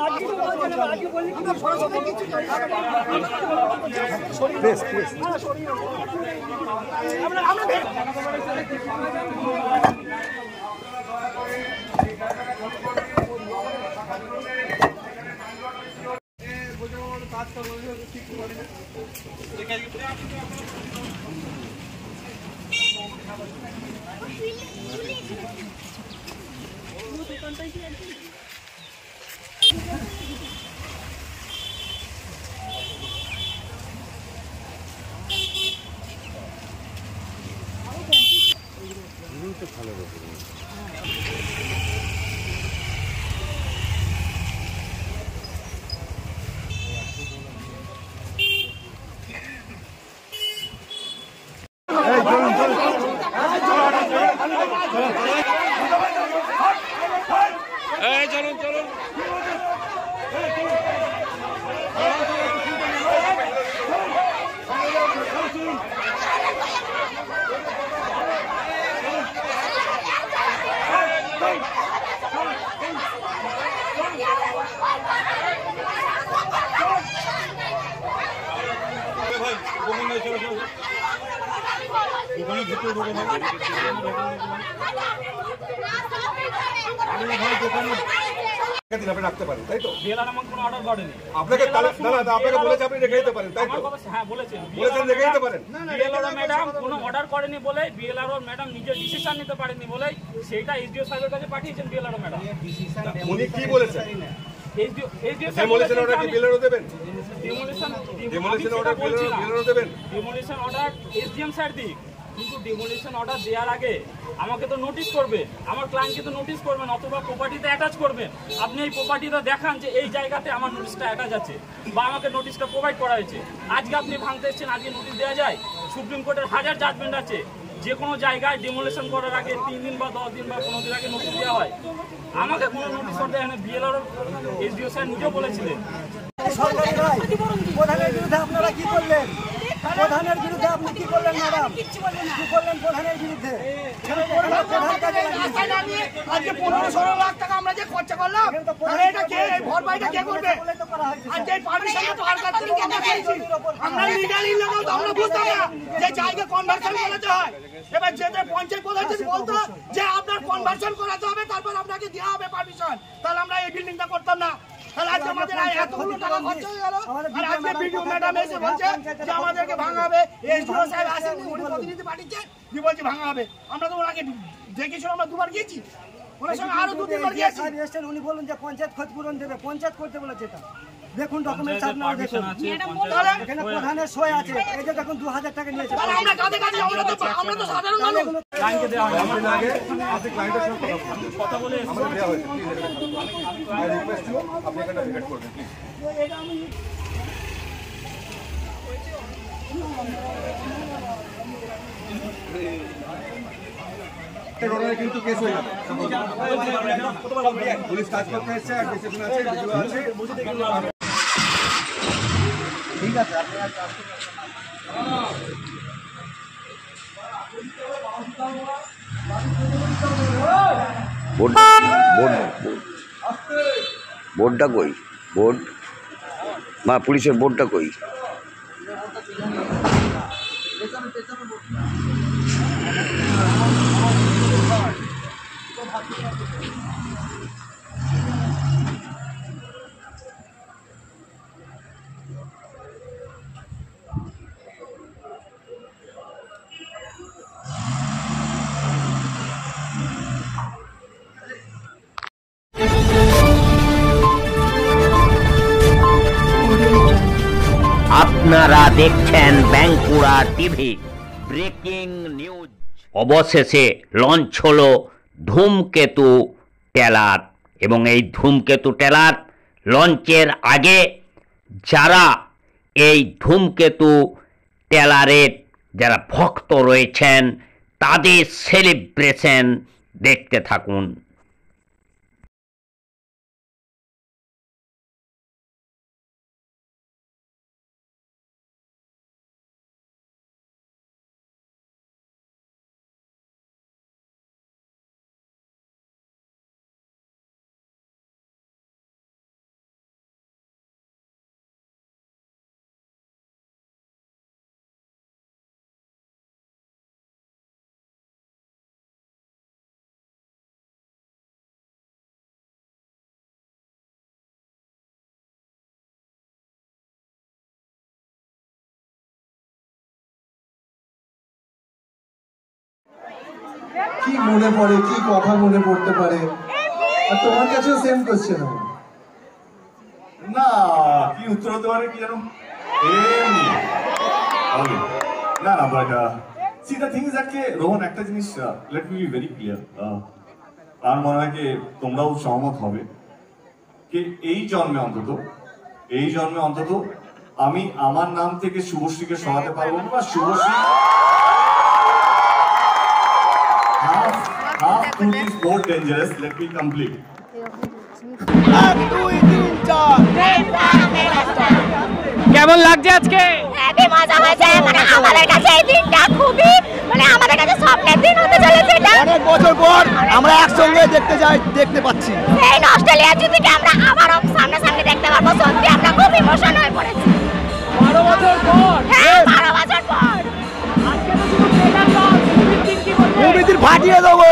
রাখতে পারেন, তাই তো? বিএলআর আমাকে কোনো অর্ডার করেনি। আপনাকে আপনাকে বলেছে আপনি রেখে দিতে পারেন, তাই তো? হ্যাঁ বলেছেন রেখে দিতে পারেন। বিএলআর ম্যাডাম কোনো অর্ডার করেনি বলে, বিএলআর ম্যাডাম নিজে ডিসিশন নিতে পারেনি বলে সেইটা এসডিও সাহেবের কাছে পাঠিয়েছেন বিএলআর ম্যাডাম। উনি কি বলেছেন? এসডিও সাহেব বলেছেন অর্ডার কি বিএলআর দেবেন? ডেমোলিশন অর্ডার বিএলআর দেবেন। ডেমোলিশন অর্ডার এসডিএম স্যার দিক, কিন্তু ডেমোলিশন অর্ডার দেওয়ার আগে আমাকে তো নোটিশ করবে, আমার ক্লায়েন্টকে তো নোটিশ করবেন, অথবা প্রপার্টিতে অ্যাটাচ করবেন। আপনি এই প্রপার্টিটা দেখান যে এই জায়গাতে আমার নোটিশটা অ্যাটাচ আছে বা আমাকে নোটিশটা প্রোভাইড করা হয়েছে। আজকে আপনি ভাঙতে এসেছেন, আজকে নোটিশ দেওয়া যায়? সুপ্রিম কোর্টের হাজার জাজমেন্ট আছে, যে কোনো জায়গায় ডেমোলিশন করার আগে 3 দিন বা 10 দিন বা 15 দিন আগে নোটিশ দেওয়া হয়। আমাকে কোনো নোটিশ করতে হয় না। বিএলআর এসডিও স্যার নিজেও বলেছিলেন। প্রধানের বিরুদ্ধে আপনারা কি করলেন? প্রধানের বিরুদ্ধে আপনি কি করলেন ম্যাডাম? কি করলেন প্রধানের বিরুদ্ধে? আজকে 15-16 লাখ টাকা আমরা যে খরচা করলাম, এটা কে ভরপাইটা কে করবে? আজকে এই পারমিশনটা তো সরকার থেকে কেন দিয়েছি? আমরা লিগাল ইনলিগাল তো আমরা বুঝতাম না যে জায়গা কনভার্সন করাতে হয়। এবার যেটা পঞ্চায়েত প্রধান যদি বলতো যে আপনার কনভার্সন করাতে হবে, তারপর আপনাকে দেওয়া হবে পারমিশন, তাহলে আমরা এই বিল্ডিংটা করতাম না। তাহলে আজকে আমাদের এতগুলো টাকা খরচ হয়ে গেল, আর আজকে বিডিও ম্যাডাম এসে বলছে যে আমাদেরকে ভাঙা হবে। এসডিও সাহেব আসেনি, উনি প্রতিনিধি পাঠিয়েছে, দিয়ে বলছে ভাঙা হবে। আমরা তো ওনাকে দেখেছিল, আমরা দুবার গিয়েছি, ওনার সঙ্গে আরো 2-3 বার গিয়েছি। উনি বললেন যে পঞ্চায়েত ক্ষতিপূরণ দেবে, পঞ্চায়েত করতে বলেছে। এটা দেখুন ডকুমেন্টস আপনারা দেখুন, এখানে প্রধানের সই আছে। এই যে দেখুন 2000 টাকা নিয়েছে। আমরা কাঁধে কাঁধে, আমরা তো সাধারণ মানুষ। ক্লায়েন্টকে দেওয়া হয় না। আগে আপনি ক্লায়েন্টের সঙ্গে কথা বলে আমাদের দেওয়া হয়েছে। আই রিকোয়েস্ট ইউ, আপনি এখানে ভিজিট করবেন প্লিজ। কিন্তু কেস হয়ে যাবে। পুলিশ কাজ করতে এসছে, ডিসিশন আছে, ভিডিও আছে। ঠিক আছে, আপনি আর কাজ করতে বোর্ডটা কই? বোর্ড মা পুলিশের বোর্ডটা কই? আপনারা দেখছেন বাঁকুড়া টিভি ব্রেকিং নিউজ। অবশেষে লঞ্চ হলো ধূমকেতু ট্রেলার, এবং এই ধূমকেতু ট্রেলার লঞ্চের আগে যারা এই ধূমকেতু ট্রেলারের যারা ভক্ত রয়েছেন তাদের সেলিব্রেশন দেখতে থাকুন। কি মনে পড়ে, কি কথা মনে পড়তে পারে? আর তোমার কাছে সেম কোশ্চেন হবে না, কি উত্তর হতে পারে কি জানো? এমনি ওকে না না, but see the thing is that কে রোহন, একটা জিনিস let me be very clear, আমার মনে হয় যে তোমরাও সহমত হবে যে এই জন্মে অন্তত আমি আমার নাম থেকে শুভশ্রীকে সরাতে পারবো না, বা Subhashree half truth is more dangerous. Let me complete. কেমন লাগছে আজকে? হেভি মজা হয়েছে। মানে আমাদের কাছে এই দিনটা খুবই, মানে আমাদের কাছে স্বপ্নের দিন হতে চলেছে। অনেক বছর পর আমরা একসঙ্গে দেখতে পাচ্ছি এই অস্ট্রেলিয়া জুটিকে আমরা আবারও সামনাসামনি দেখতে পারবো। সত্যি আমরা খুব ইমোশনাল হয়ে পড়েছি। 12 বছর পর? হ্যাঁ, 12 বছর পর। আজকে তো শুধু ট্রেলার লঞ্চ, মিটিয়ে দেবো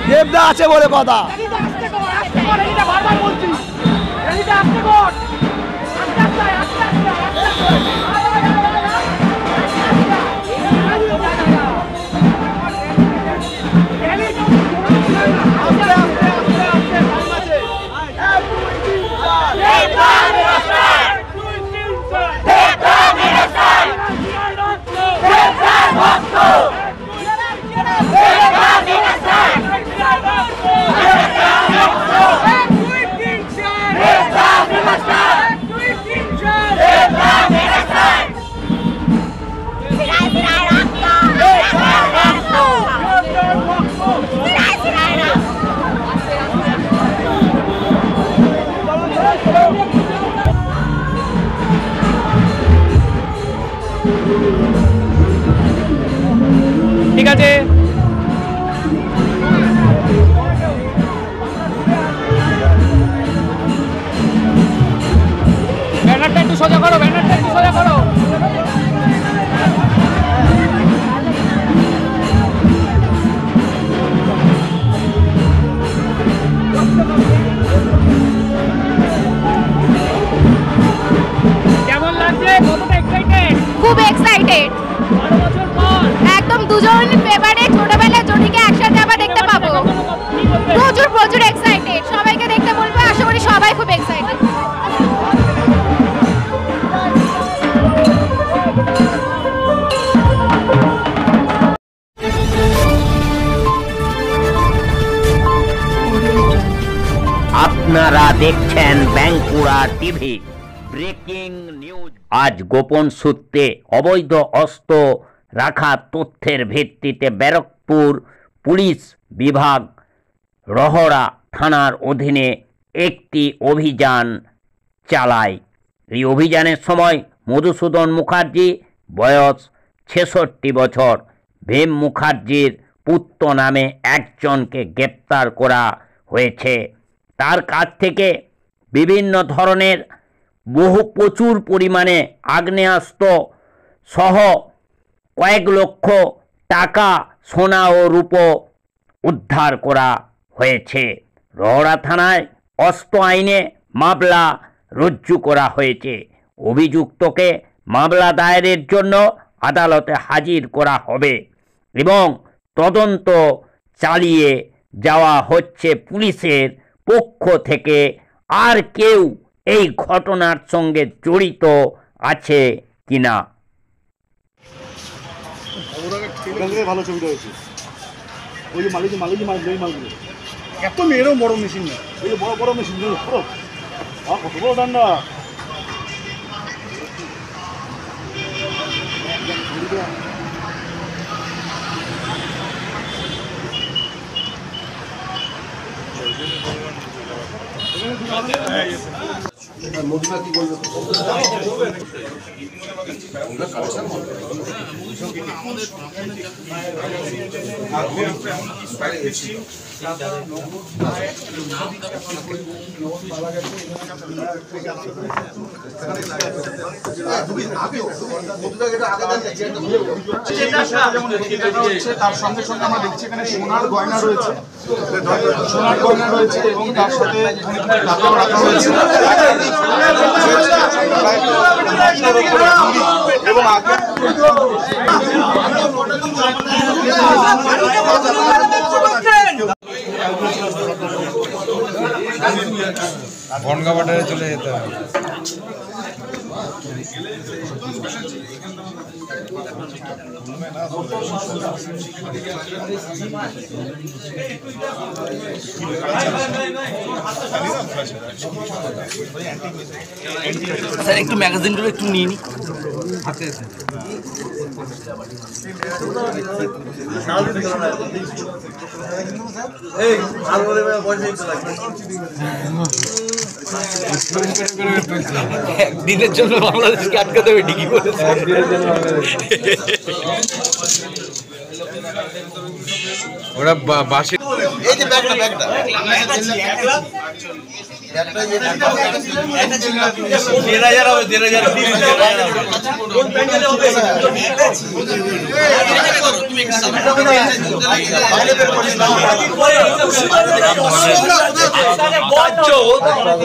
দেবদা আছে বলে কথা। ঠিক আছে ব্যানারটা একটু সোজা করো, ব্যানারটা একটু সোজা করো। কেমন লাগছে? কতটা এক্সাইটেড? খুব এক্সাইটেড। একদম দুজন ফেভারিট ছোটবেলায় জুটিকে একসাথে আবার দেখতে পাবো। প্রচুর এক্সাইটেড। সবাইকে দেখতে বলবো, আশা করি সবাই খুব এক্সাইটেড। আপনারা দেখছেন বাঁকুড়া টিভি ব্রেকিং নিউজ। আজ গোপন সূত্রে অবৈধ অস্ত্র রাখার তথ্যের ভিত্তিতে ব্যারাকপুর পুলিশ বিভাগ রহড়া থানার অধীনে একটি অভিযান চালায়। এই অভিযানের সময় মধুসূদন মুখার্জি বয়স 66 বছর, ভীম মুখার্জির পুত্র নামে একজনকে গ্রেপ্তার করা হয়েছে। তার কাছ থেকে বিভিন্ন ধরনের প্রচুর পরিমাণে আগ্নেয়াস্ত্র সহ কয়েক লক্ষ টাকা, সোনা ও রূপো উদ্ধার করা হয়েছে। রহড়া থানায় অস্ত্র আইনে মামলা রুজু করা হয়েছে। অভিযুক্তকে মামলা দায়েরের জন্য আদালতে হাজির করা হবে এবং তদন্ত চালিয়ে যাওয়া হচ্ছে পুলিশের পক্ষ থেকে। আর কেউ এই ঘটনার সঙ্গে জড়িত আছে কিনা। ভালো ছবিটা হয়েছে। ওই যে মালগুলো এত মেয়েরও বড় মেশিন না, ওই যে বড় মেশিন কত বড় ডান্ডা। মোদিরা কি বলবে? তার সঙ্গে সঙ্গে আমরা দেখছি এখানে সোনার গয়না রয়েছে, এবং তার সাথে এবং আগে বনগা বাটারে চলে যেতে হবে। স্যার একটু ম্যাগাজিনগুলো একটু নিয়ে নি। একদিনের জন্য বাংলাদেশকে আটকাতে হবে ডিগ্রি করে। ওরা বাসে এই যে ব্যাগটা ব্যাগটা হবে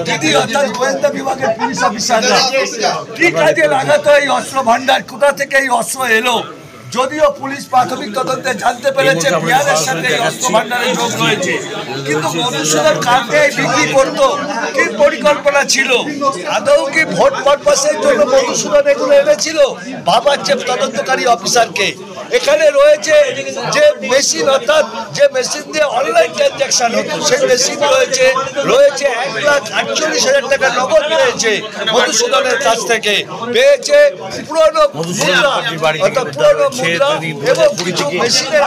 দিদি অর্থাৎ গোয়েন্দা বিভাগের পুলিশ অফিসাররা কি কাজে লাগাতো এই অস্ত্র ভান্ডার, কোথা থেকে এই অস্ত্র এলো? যদিও পুলিশ প্রাথমিক তদন্তে জানতে পেরেছে বিহারের সাথে এই অস্ত্র ভান্ডারের যোগ রয়েছে, কিন্তু মধুসূদন কাকে বিক্রি করতো, কি পরিকল্পনা ছিল? আদৌ কি ভোট পারপাসের জন্য মধুসূদন এগুলো এনেছিল? ভাবাচ্ছে তদন্তকারী অফিসারকে। এখানে রয়েছে যে মেশিন, অর্থাৎ যে মেশিন দিয়ে অনলাইন ট্রানজাকশন হতো, সেই মেশিন রয়েছে 1,48,000 টাকা নগদ পেয়েছে মধুসূদনের কাছ থেকে, পেয়েছে পুরনো মুদ্রা, অর্থাৎ পুরনো মুদ্রা এবং কিছু মেশিনের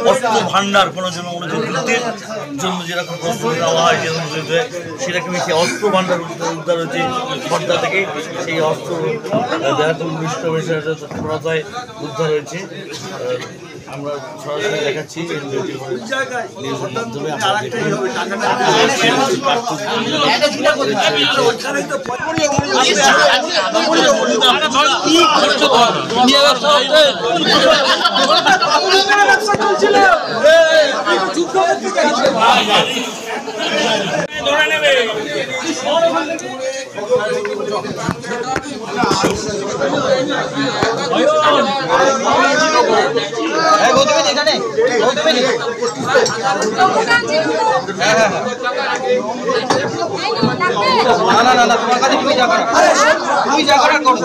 অস্ত্র ভান্ডার কোনো জনগণের জন্য যেরকম প্রস্তুতি নেওয়া হয় সেরকম একটি অস্ত্র ভান্ডার উদ্ধার হয়েছে খর্দা থেকে। সেই অস্ত্র দেহরাদুন তৎপরতায় উদ্ধার হয়েছে। আমরা সরাসরি দেখাচ্ছি নিউজের মাধ্যমে। ধরে নেবে না তোমার কাছে তুমি যা করো, তুমি যা করো করো।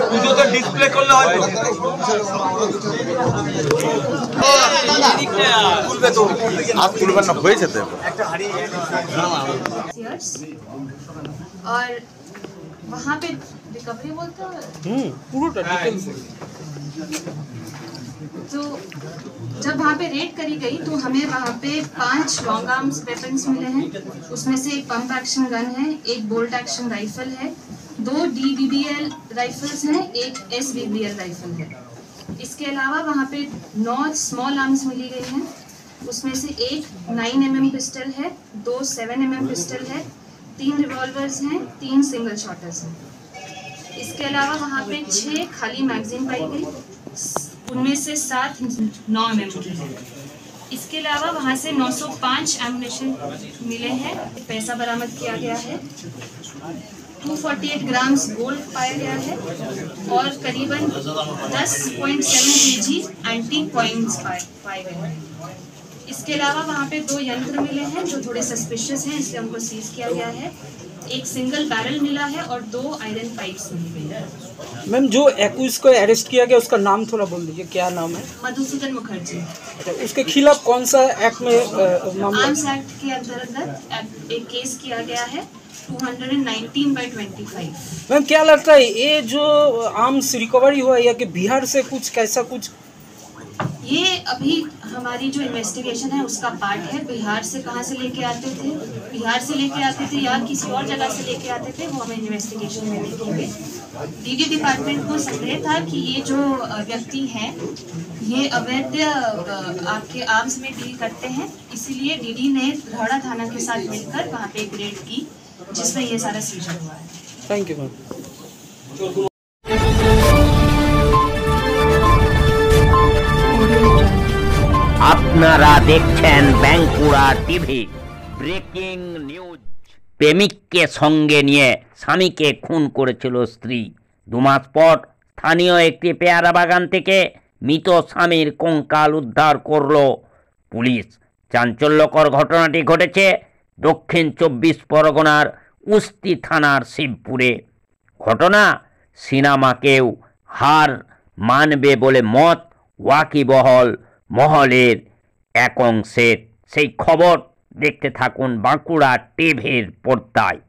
পুজোতে ডিসপ্লে করলে হয়তো তুলবেন না, হয়ে যেতে। और वहाँ पे रिकवरी बोलते हैं तो जब वहाँ पे रेड करी गई तो हमें वहाँ पे 5 लॉन्ग आर्म्स वेपन्स मिले हैं। उसमें से एक पंप एक्शन गन है, एक बोल्ट एक्शन राइफल है, 2 DBBL राइफल्स हैं, एक SBBL राइफल है। इसके अलावा वहाँ पे 9 स्मॉल आर्म्स मिली गई हैं। उसमें से एक 9mm पिस्टल है, 2 7mm पिस्टल है, 3 रिवॉल्वर्स हैं, 3 सिंगल शॉटर्स हैं। इसके अलावा वहाँ पे 6 खाली मैगजीन पाई गई, उनमें से 7 9mm की है। इसके अलावा वहाँ से 905 एमुनेशन मिले हैं। पैसा बरामद किया गया है, 248 ग्राम्स गोल्ड पाया गया है और करीबन 10.7 kg एंटीक कॉइन्स पाए गए हैं। इसके अलावा वहाँ पे 2 यंत्र मिले हैं जो थोड़े सस्पिशियस हैं, इसलिए उनको सीज किया गया है। एक सिंगल बैरल मिला है और 2 आयरन पाइप्स मिली गई है। मैम जो 21 को अरेस्ट किया गया उसका नाम थोड़ा बोल दीजिए, क्या नाम है? मधुसूदन मुखर्जी। उसके खिलाफ कौन सा एक्ट में मामला? आर्म्स एक्ट के अंतर्गत एक केस किया गया है 219/25। मैम क्या लगता है ये जो आर्म्स रिकवरी हुआ है या कि बिहार से कुछ कैसा कुछ? ये अभी हमारी जो इन्वेस्टिगेशन है उसका पार्ट है। बिहार से कहाँ से लेके आते थे, बिहार से लेके आते थे या किसी और जगह से लेके आते थे, वो हमें इन्वेस्टिगेशन में देखेंगे। डीडी डिपार्टमेंट को संदेह था कि ये जो व्यक्ति हैं ये अवैध आपके आर्म्स में डील करते हैं, इसीलिए डीडी ने धौड़ा थाना के साथ मिलकर वहाँ पे एक रेड की जिसमें ये सारा सीजन हुआ है। Thank you ma'am. আপনারা দেখছেন বাঁকুড়া টিভি। Breaking news. প্রেমিককে সঙ্গে নিয়ে স্বামীকে খুন করেছিল স্ত্রী। 2 মাস পর স্থানীয় একটি পেয়ারা বাগান থেকে মৃত স্বামীর কঙ্কাল উদ্ধার করল পুলিশ। চাঞ্চল্যকর ঘটনাটি ঘটেছে দক্ষিণ 24 পরগনার উস্তি থানার শিবপুরে। ঘটনা সিনেমাকেও হার মানবে বলে মত ওয়াকিবহল মহলের এক অংশের। সেই খবর দেখতে থাকুন বাঁকুড়া টিভির পর্দায়।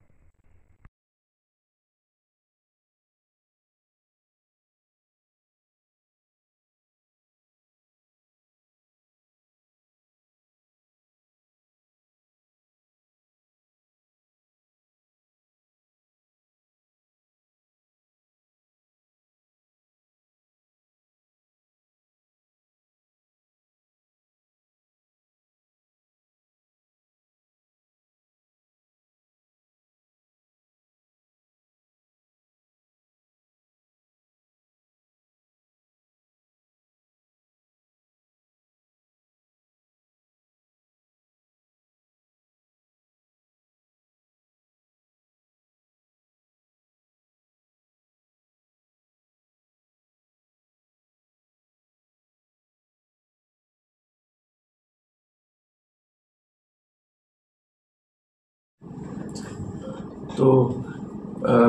তো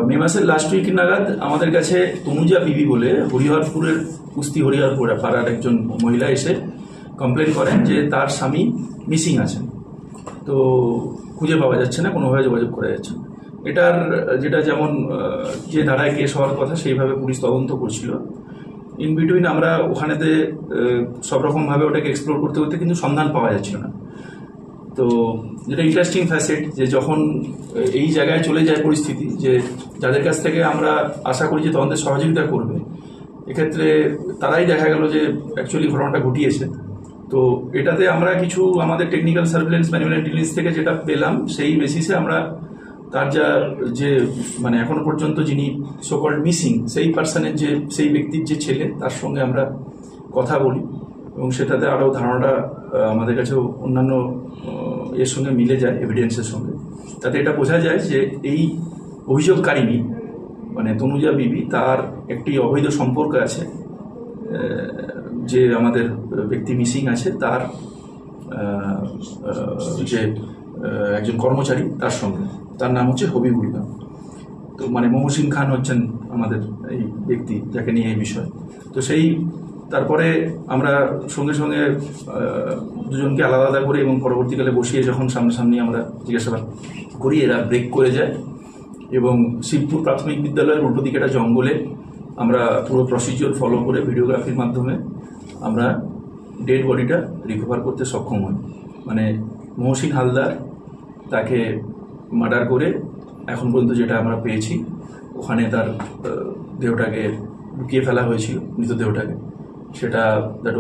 মে মাসের লাস্ট উইক নাগাদ আমাদের কাছে তনুজা বিবি বলে হরিহরপুরের কুস্তি হরিহরপুর পাড়ার একজন মহিলা এসে কমপ্লেন করেন যে তার স্বামী মিসিং আছেন, তো খুঁজে পাওয়া যাচ্ছে না, কোনোভাবে যোগাযোগ করা যাচ্ছে না। এটার যেটা যেমন যে ধারায় কেস হওয়ার কথা সেইভাবে পুলিশ তদন্ত করছিল। ইন বিটুইন আমরা ওখানেতে সব রকমভাবে ওটাকে এক্সপ্লোর করতে করতে কিন্তু সন্ধান পাওয়া যাচ্ছিল না। তো যেটা ইন্টারেস্টিং ফ্যাসেট যে যখন এই জায়গায় চলে যায় পরিস্থিতি যে যাদের কাছ থেকে আমরা আশা করি যে তদন্তের সহযোগিতা করবে, এক্ষেত্রে তারাই দেখা গেল যে অ্যাকচুয়ালি ঘটনাটা ঘটিয়েছে। তো এটাতে আমরা কিছু আমাদের টেকনিক্যাল সার্ভেলেন্স ম্যানুয়াল ইন্টেলিজেন্স থেকে যেটা পেলাম সেই বেসিসে আমরা তার যে মানে এখনো পর্যন্ত যিনি সোকল্ড মিসিং সেই পার্সনের সেই ব্যক্তির যে ছেলে তার সঙ্গে আমরা কথা বলি এবং সেটাতে আরও ধারণাটা আমাদের কাছেও অন্যান্য এর সঙ্গে মিলে যায়, এভিডেন্সের সঙ্গে। তাতে এটা বোঝা যায় যে এই অভিযোগকারিনী মানে তনুজা বিবি তার একটি অবৈধ সম্পর্ক আছে, যে আমাদের ব্যক্তি মিসিং আছে তার যে একজন কর্মচারী তার সঙ্গে, তার নাম হচ্ছে হবিবুল্লাহ। তো মানে মহসিন খান হচ্ছেন আমাদের এই ব্যক্তি যাকে নিয়ে এই বিষয়। তো সেই তারপরে আমরা সঙ্গে সঙ্গে দুজনকে আলাদা আলাদা করে এবং পরবর্তীকালে বসিয়ে যখন সামনাসামনি আমরা জিজ্ঞাসাবাদ করি, এরা ব্রেক করে যায় এবং শিবপুর প্রাথমিক বিদ্যালয়ের উল্টো দিকে একটা জঙ্গলে আমরা পুরো প্রসিজিওর ফলো করে ভিডিওগ্রাফির মাধ্যমে আমরা ডেড বডিটা রিকভার করতে সক্ষম হই। মানে মহসিন হালদার তাকে মার্ডার করে এখন পর্যন্ত যেটা আমরা পেয়েছি ওখানে তার দেহটাকে লুকিয়ে ফেলা হয়েছিল, মৃতদেহটাকে। সেটা দ্যাট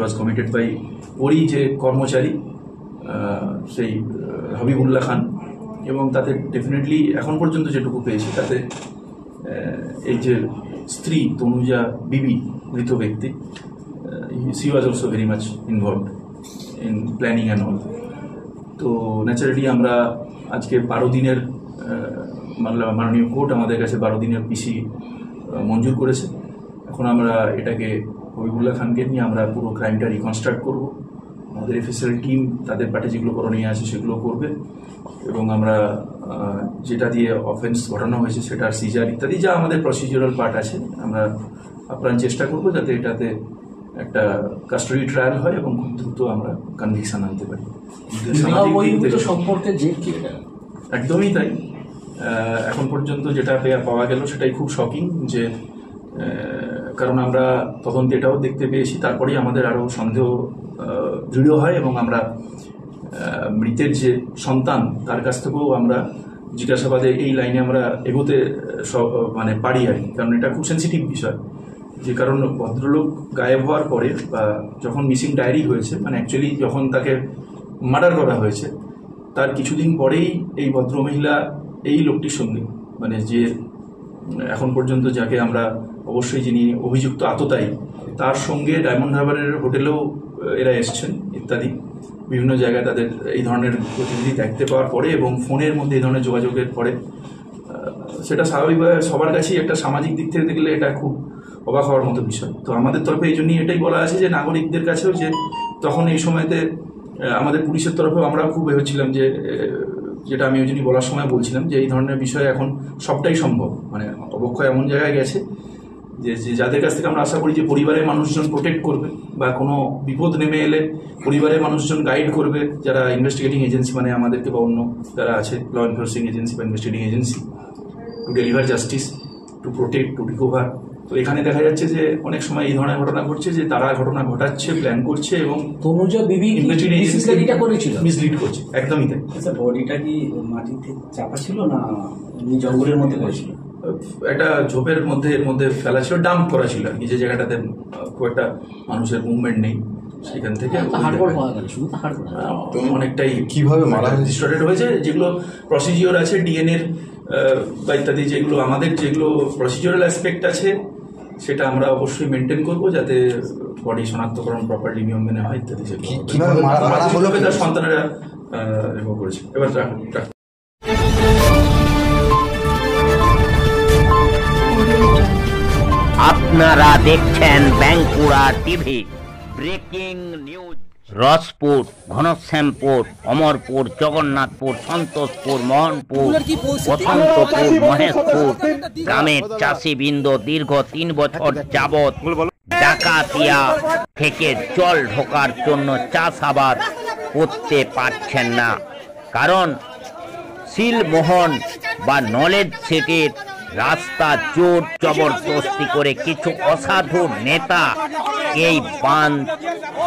ওয়াজ কমিটেড বাই ওরই যে কর্মচারী সেই হবিবুল্লাহ খান। এবং তাতে ডেফিনেটলি এখন পর্যন্ত যেটুকু পেয়েছি তাতে এই যে স্ত্রী তনুজা বিবি মৃত ব্যক্তি, she was also very much involved in planning and all. তো ন্যাচারালি আমরা আজকে 12 দিনের মাননীয় কোর্ট আমাদের কাছে 12 দিনের পিসি মঞ্জুর করেছে। এখন আমরা এটাকে হবিবুল্লাহ খানকে নিয়ে আমরা পুরো ক্রাইমটা রিকনস্ট্রাক্ট করব। আমাদের এফএসএল টিম তাদের পার্টে যেগুলো করণীয় আছে সেগুলো করবে এবং আমরা যেটা দিয়ে অফেন্স ঘটানো হয়েছে সেটার সিজার ইত্যাদি যা আমাদের প্রসিডিউরাল পার্ট আছে আমরা আপ্রাণ চেষ্টা করবো যাতে এটাতে একটা কাস্টডি ট্রায়াল হয় এবং খুব দ্রুত আমরা কনভিকশন আনতে পারি। সম্পর্কে একদমই তাই। এখন পর্যন্ত যেটা পাওয়া গেল সেটাই খুব শকিং, যে কারণ আমরা তদন্তে এটাও দেখতে পেয়েছি, তারপরেই আমাদের আরও সন্দেহ দৃঢ় হয় এবং আমরা মৃতের যে সন্তান তার কাছ থেকেও আমরা জিজ্ঞাসাবাদে এই লাইনে আমরা এগোতে মানে পারি আর কি। কারণ এটা খুব সেন্সিটিভ বিষয়, যে কারণ ভদ্রলোক গায়েব হওয়ার পরে বা যখন মিসিং ডায়েরি হয়েছে মানে অ্যাকচুয়ালি যখন তাকে মার্ডার করা হয়েছে তার কিছুদিন পরেই এই ভদ্রমহিলা এই লোকটির সঙ্গে মানে যে এখন পর্যন্ত যাকে আমরা অবশ্যই যিনি অভিযুক্ত আততায়ী তার সঙ্গে ডায়মন্ড হারবারের হোটেলেও এরা এসছেন ইত্যাদি বিভিন্ন জায়গায় তাদের এই ধরনের গতিবিধি দেখতে পাওয়ার পরে এবং ফোনের মধ্যে এই ধরনের যোগাযোগের পরে সেটা স্বাভাবিকভাবে সবার কাছেই একটা সামাজিক দিক থেকে দেখলে এটা খুব অবাক হওয়ার মতো বিষয়। তো আমাদের তরফে এই জন্যই এটাই বলা আছে যে নাগরিকদের কাছেও যে তখন এই সময়তে আমাদের পুলিশের তরফেও আমরা খুব ভেবেছিলাম যে যেটা আমি ওই জন্যই বলার সময় বলছিলাম যে এই ধরনের বিষয়ে এখন সবটাই সম্ভব। মানে অবক্ষয় এমন জায়গায় গেছে যে যাদের কাছ থেকে আমরা আশা করি যে পরিবারের মানুষজন প্রোটেক্ট করবে বা কোনো বিপদ নেমে এলে পরিবারের মানুষজন গাইড করবে, যারা ইনভেস্টিগেটিং এজেন্সি মানে আমাদেরকে বা অন্য যারা আছে ল এনফোর্সিং এজেন্সি বা investigating agency, to deliver justice, to protect, to recover. তো এখানে দেখা যাচ্ছে যে অনেক সময় এই ধরনের ঘটনা ঘটছে যে তারা ঘটনা ঘটাচ্ছে, প্ল্যান করছে এবং তনুজা বিবি মিসলিড করছে। একদমই তাই। আচ্ছা, বডিটা কি মাটিতে চাপা ছিল না জঙ্গলের মধ্যে পড়েছিল? একটা ঝোপের মধ্যে ফেলা ছিল, ডাম্প করা ছিল আর কি, যে জায়গাটাতে খুব একটা মানুষের মুভমেন্ট নেই সেখান থেকে অনেকটাই কিভাবে মারা ডিস্টর্টেড হয়েছে। যেগুলো প্রসিজিওর আছে ডিএনএর বা ইত্যাদি যেগুলো আমাদের যেগুলো প্রসিজিওরাল অ্যাসপেক্ট আছে সেটা আমরা অবশ্যই মেনটেন করবো যাতে বডি শনাক্তকরণ প্রপারলি নিয়ম মেনে হয় ইত্যাদি। সেগুলো তার সন্তানেরা করেছে। এবার আপনারা দেখছেন Bankura TV breaking news. Raspur, Ghanashyampur, Amarpur, Jagannathpur, Santoshpur, Mohanpur, Basantapur, Maheshpur গ্রামের চাষিবৃন্দ দীর্ঘ 3 বছর যাবৎ ডাকাতিয়া থেকে জল ঢোকার জন্য চাষাবাদ করতে পারছেন না। কারণ সিলমোহন বা নলেজ সিটির রাস্তা জোর জবরদস্তি করে কিছু অসাধু নেতা এই বাঁধ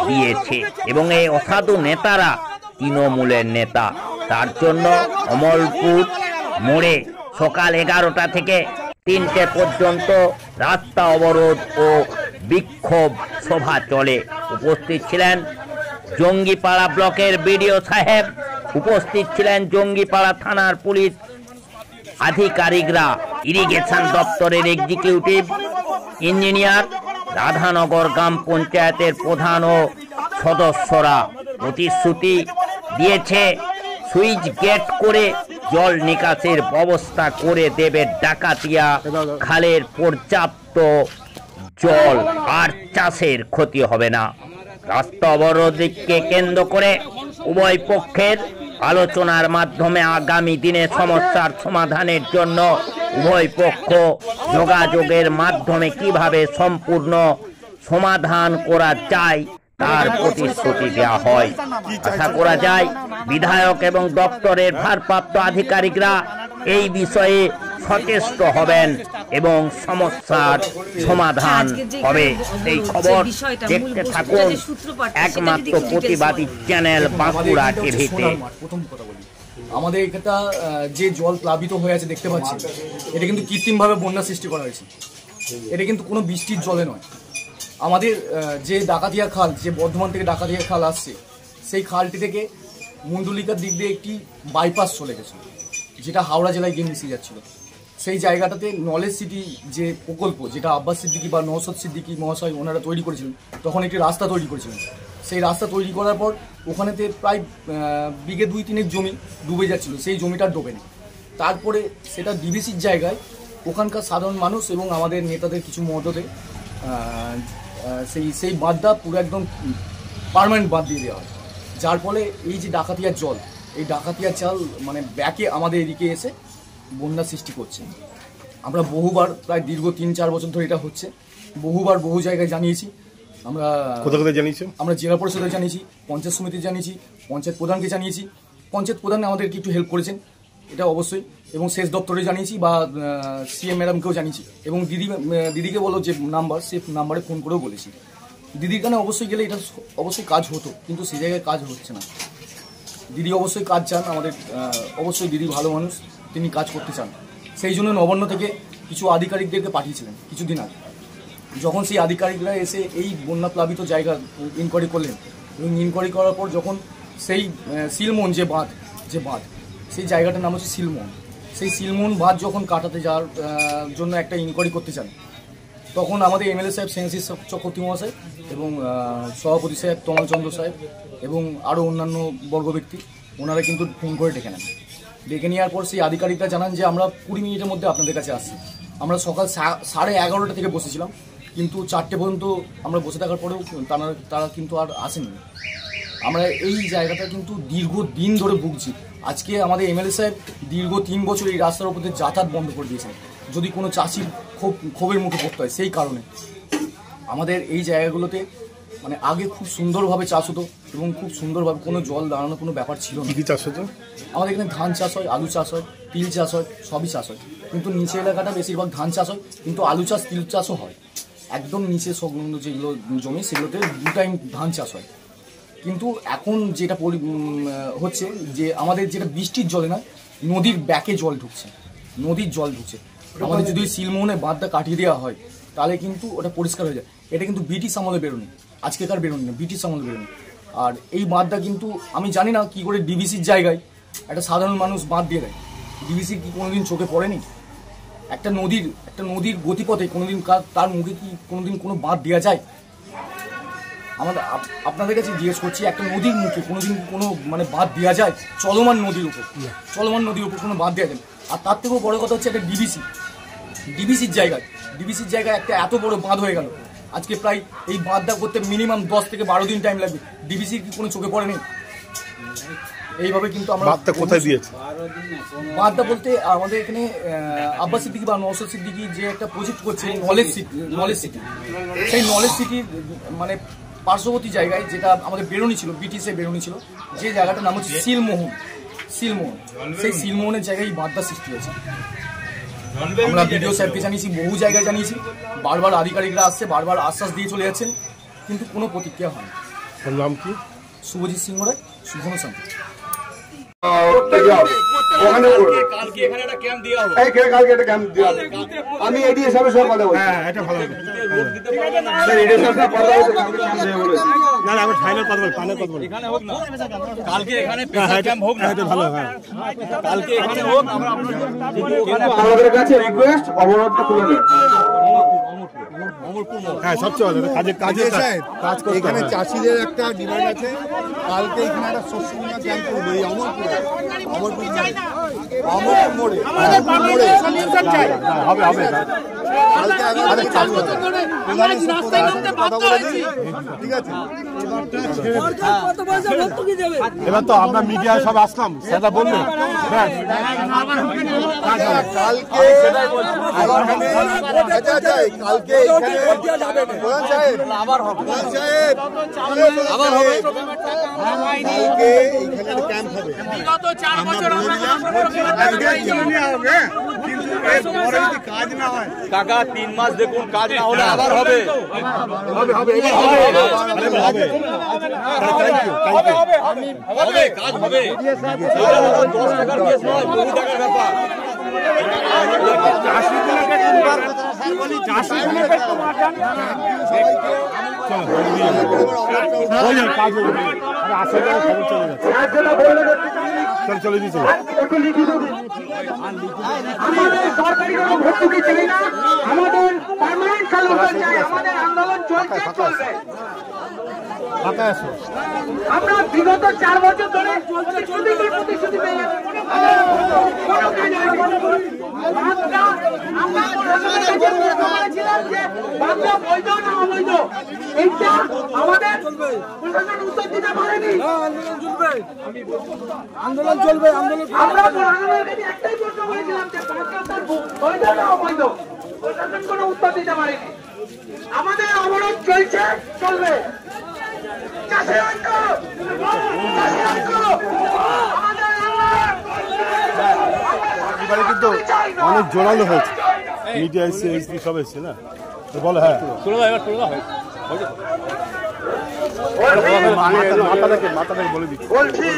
দিয়েছে এবং এই অসাধু নেতারা তৃণমূলের নেতা। তার জন্য অমলপুর মোড়ে সকাল 11টা থেকে 3টে পর্যন্ত রাস্তা অবরোধ ও বিক্ষোভ সভা চলে। উপস্থিত ছিলেন জঙ্গিপাড়া ব্লকের বিডিও সাহেব, উপস্থিত ছিলেন জঙ্গিপাড়া থানার পুলিশ আধিকারিকরা, ইরিগেশন দপ্তরের এক্সিকিউটিভ ইঞ্জিনিয়ার, রাধানগর গ্রাম পঞ্চায়েতের প্রধান ও সদস্যরা। প্রতিশ্রুতি দিয়েছে সুইচ গেট করে জল নিকাশের ব্যবস্থা করে দেবে ডাকাতিয়া খালের পর্যাপ্ত জল, আর চাষের ক্ষতি হবে না। রাস্তা অবরোধকে কেন্দ্র করে উভয় পক্ষের আলোচনার মাধ্যমে আগামী দিনে সমস্যার সমাধানের জন্য উভয় পক্ষ যোগাযোগের মাধ্যমে কিভাবে সম্পূর্ণ সমাধান করা যায় তার প্রতিশ্রুতি দেওয়া হয়। আশা করা যায় বিধায়ক এবং দপ্তরের ভারপ্রাপ্ত আধিকারিকরা এই বিষয়ে সচেষ্ট হবেন এবং সমস্যার সমাধান হবে। এই খবর দেখতে থাকুন একমাত্র প্রতিবাদী চ্যানেল বাঁকুড়া টিভিতে। আমাদের এটা যে জল প্লাবিত হয়ে আছে দেখতে পাচ্ছি, এটা কিন্তু কৃত্রিমভাবে বন্যা সৃষ্টি করা হয়েছে। এটা কিন্তু কোনো বৃষ্টির জলে নয়। আমাদের যে ডাকাতিয়া খাল, যে বর্ধমান থেকে ডাকাতিয়া খাল আসছে, সেই খালটি থেকে মুন্ডুলিকার দিক দিয়ে একটি বাইপাস চলে গেছে, যেটা হাওড়া জেলায় গিয়ে মিশে যাচ্ছিল। সেই জায়গাটাতে নলেজ সিটি যে প্রকল্প, যেটা আব্বাস সিদ্দিকী বা নওশাদ সিদ্দিকী মহাশয় ওনারা তৈরি করেছিলেন, তখন একটি রাস্তা তৈরি করেছিলেন। সেই রাস্তা তৈরি করার পর ওখানেতে প্রায় বিঘে 2-3 জমি ডুবে যাচ্ছিল, সেই জমিটা ডোবেনি। তারপরে সেটা ডিবিসির জায়গায় ওখানকার সাধারণ মানুষ এবং আমাদের নেতাদের কিছু মদতে সেই বাঁধটা পুরো একদম পার্মানেন্ট বাঁধ দিয়ে দেওয়া হয়, যার ফলে এই যে ডাকাতিয়ার জল, এই ডাকাতিয়ার জল মানে ব্যাকে আমাদের এদিকে এসে বন্যা সৃষ্টি করছে। আমরা বহুবার, প্রায় দীর্ঘ 3-4 বছর ধরে এটা হচ্ছে, বহুবার বহু জায়গায় জানিয়েছি। আমরা কোথায় জানিয়েছি? আমরা জেলা পরিষদে জানিয়েছি, পঞ্চায়েত সমিতি জানিয়েছি, পঞ্চায়েত প্রধানকে জানিয়েছি। পঞ্চায়েত প্রধান আমাদেরকে একটু হেল্প করেছেন, এটা অবশ্যই, এবং সেচ দপ্তরে জানিয়েছি বা সিএম ম্যাডামকেও জানিয়েছি, এবং দিদিকে বলো যে নাম্বার, সে নাম্বারে ফোন করেও বলেছি। দিদির কানে অবশ্যই গেলে এটা অবশ্যই কাজ হতো, কিন্তু সেই জায়গায় কাজ হচ্ছে না। দিদি অবশ্যই কাজ চান, আমাদের অবশ্যই দিদি ভালো মানুষ, তিনি কাজ করতে চান। সেই জন্য নবান্ন থেকে কিছু আধিকারিকদেরকে পাঠিয়েছিলেন কিছুদিন আগে। যখন সেই আধিকারিকরা এসে এই বন্যা প্লাবিত জায়গা ইনকোয়ারি করলেন, এবং ইনকোয়ারি করার পর যখন সেই সিলমোহন যে বাঁধ, সেই জায়গাটার নাম হচ্ছে সিলমোহন, সেই সিলমোহন বাঁধ যখন কাটাতে যাওয়ার জন্য একটা ইনকোয়ারি করতে চান, তখন আমাদের এমএলএ সাহেব সেন্সিস চক্রবর্তী মহাশয় এবং সভাপতি সাহেব তমাল চন্দ্র সাহেব এবং আরও অন্যান্য বর্গ ব্যক্তি, ওনারা কিন্তু ফোন করে ডেকে নেন। ডেকে নেওয়ার পর সেই আধিকারিকরা জানান যে আমরা 20 মিনিটের মধ্যে আপনাদের কাছে আসছি। আমরা সকাল 11:30 থেকে বসেছিলাম, কিন্তু 4টে পর্যন্ত আমরা বসে থাকার পরেও তারা কিন্তু আর আসেনি। আমরা এই জায়গাটা কিন্তু দীর্ঘদিন ধরে ভুগছি। আজকে আমাদের এমএলএ সাহেব দীর্ঘ 3 বছর এই রাস্তার উপর দিয়ে যাতায়াত বন্ধ করে দিয়েছেন, যদি কোনো চাষির ক্ষোভের মুখে পড়তে হয় সেই কারণে। আমাদের এই জায়গাগুলোতে মানে আগে খুব সুন্দরভাবে চাষ হতো এবং খুব সুন্দরভাবে কোনো জল দাঁড়ানোর কোনো ব্যাপার ছিল না। কি চাষ হতো? আমাদের এখানে ধান চাষ হয়, আলু চাষ হয়, তিল চাষ হয়, সবই চাষ হয়। কিন্তু নিচে এলাকাটা বেশিরভাগ ধান চাষ হয়, কিন্তু আলু চাষ, তিল চাষও হয়। একদম নিচে সংলগ্ন যেগুলো জমি, সেগুলোতে 2 টাইম ধান চাষ হয়। কিন্তু এখন যেটা হচ্ছে যে আমাদের যেটা বৃষ্টির জলে না, নদীর ব্যাকে জল ঢুকছে, নদীর জল ঢুকছে। আমাদের যদি সিলমোহনে বাঁধটা কাটিয়ে দেওয়া হয় তাহলে কিন্তু ওটা পরিষ্কার হয়ে যায়। এটা কিন্তু ব্রিটিশ আমলে বেরোনি, আজকেকার বেরোনি না, ব্রিটিশ আমলে বেরোনি। আর এই বাঁধটা কিন্তু আমি জানি না কি করে ডিবিসির জায়গায় একটা সাধারণ মানুষ বাঁধ দিয়ে দেয়। ডিবিসির কি কোনোদিন চোখে পড়েনি? একটা নদীর গতিপথে কোনোদিন তার মুখে কি কোনোদিন কোনো বাঁধ দেওয়া যায়? আপনাদের কাছে জিজ্ঞেস করছি, একটা নদীর মুখে কোনোদিন কোনো মানে বাঁধ দেওয়া যায়? চলমান নদীর উপর কোনো বাঁধ দেওয়া যায়? আর তার থেকেও বড় কথা হচ্ছে একটা ডিবিসির জায়গায় একটা এত বড় বাঁধ হয়ে গেল, আজকে প্রায় এই বাঁধটা করতে মিনিমাম 10 থেকে 12 দিন টাইম লাগবে। ডিভিসি কি কোনো চোখে পড়েনি? এইভাবে কিন্তু আমরা বাঁধটা কোথায় দিয়েছি? বাঁধটা বলতে আমাদের এখানে আব্বাস সিদ্দিকী বা নওশাদ সিদ্দিকী যে একটা প্রজেক্ট করছে নলেজ সিটি, সেই নলেজ সিটির মানে পার্শ্ববর্তী জায়গায় যেটা আমাদের বেরোনি ছিল, বিটিসে বেরোনি ছিল, যে জায়গাটার নাম হচ্ছে সিলমোহন। সেই সিলমোহনের জায়গায় এই বাঁধটা সৃষ্টি হয়েছে। আমরা বিডিও সাহেবকে জানিয়েছি, বহু জায়গায় জানিয়েছি, বারবার আধিকারিকরা আসছে, বারবার আশ্বাস দিয়ে চলে যাচ্ছেন, কিন্তু কোনো প্রতিক্রিয়া হয় না। নাম কি? শুভজিৎ সিংহ রায়, শুভন শান্তি। আমি এডি সাহেবের সঙ্গে কথা বলছি। হ্যাঁ, এটা ভালো হবে। স্যার এডি সাহেবের সঙ্গে কথা বলতে কালকে ক্যাম্প দেব বলে। না না, আমি ফাইনাল কথা বল, ফাইনাল কথা বল। এখানে হোক না, কালকে এখানে স্পেশাল ক্যাম্প হোক না, এটা ভালো। হ্যাঁ, কালকে এখানে হোক, আমরা আমাদের কাছে রিকোয়েস্ট অবরোধটা তুলে নেন। হ্যাঁ, সবচেয়ে ভালো কাজে কাজ করতে। এখানে চাষিদের একটা ডিমান্ড আছে, কালকে এখানে একটা শস্য বীমা ক্যাম্প করবে এই অমরপুর মোড়ে। হবে হবে ঠিক আছে। এবার তো আমরা মিডিয়া সব আসলাম, সেটা বললেন কালকে প্রধান সাহেব আবার হবে, এইখানে ক্যাম্প হবে। কাজ না হয় কাকা 3 মাস দেখুন, কাজ না হলে আবার হবে। কাজ হবে। 10 টাকার কেস নয়, বহু টাকার ব্যাপার। চলে দিচ্ছে। আমাদের সরকারি কোনো ভর্তুকি চাই না, আমাদের পার্মানেন্ট সলিউশন চাই, আমাদের আন্দোলন চলবে। আমরা বিগত 4 বছর ধরে প্রতিশ্রুতি পেয়ে যাচ্ছি, কোনো কাজ হয়নি। আমরা প্রশাসনের কাছে প্রশ্ন করেছিলাম যে বাংলা বৈধ না অবৈধ, এইটা আমাদের প্রশাসন উত্তর দিতে পারেনি। আন্দোলন চলবে। আমরা প্রশাসনের কাছে একটাই প্রশ্ন করেছিলাম যে বাংলা বৈধ না অবৈধ, প্রশাসন কোনো উত্তর দিতে পারেনি। আমাদের অবরোধ চলছে, চলবে। এবারে কিন্তু অনেক জোরালো হয়েছে, মিডিয়া এসছে, এসপি সব এসছে না, বলো। হ্যাঁ, মাথাটাকে বলে দিচ্ছি। বলছি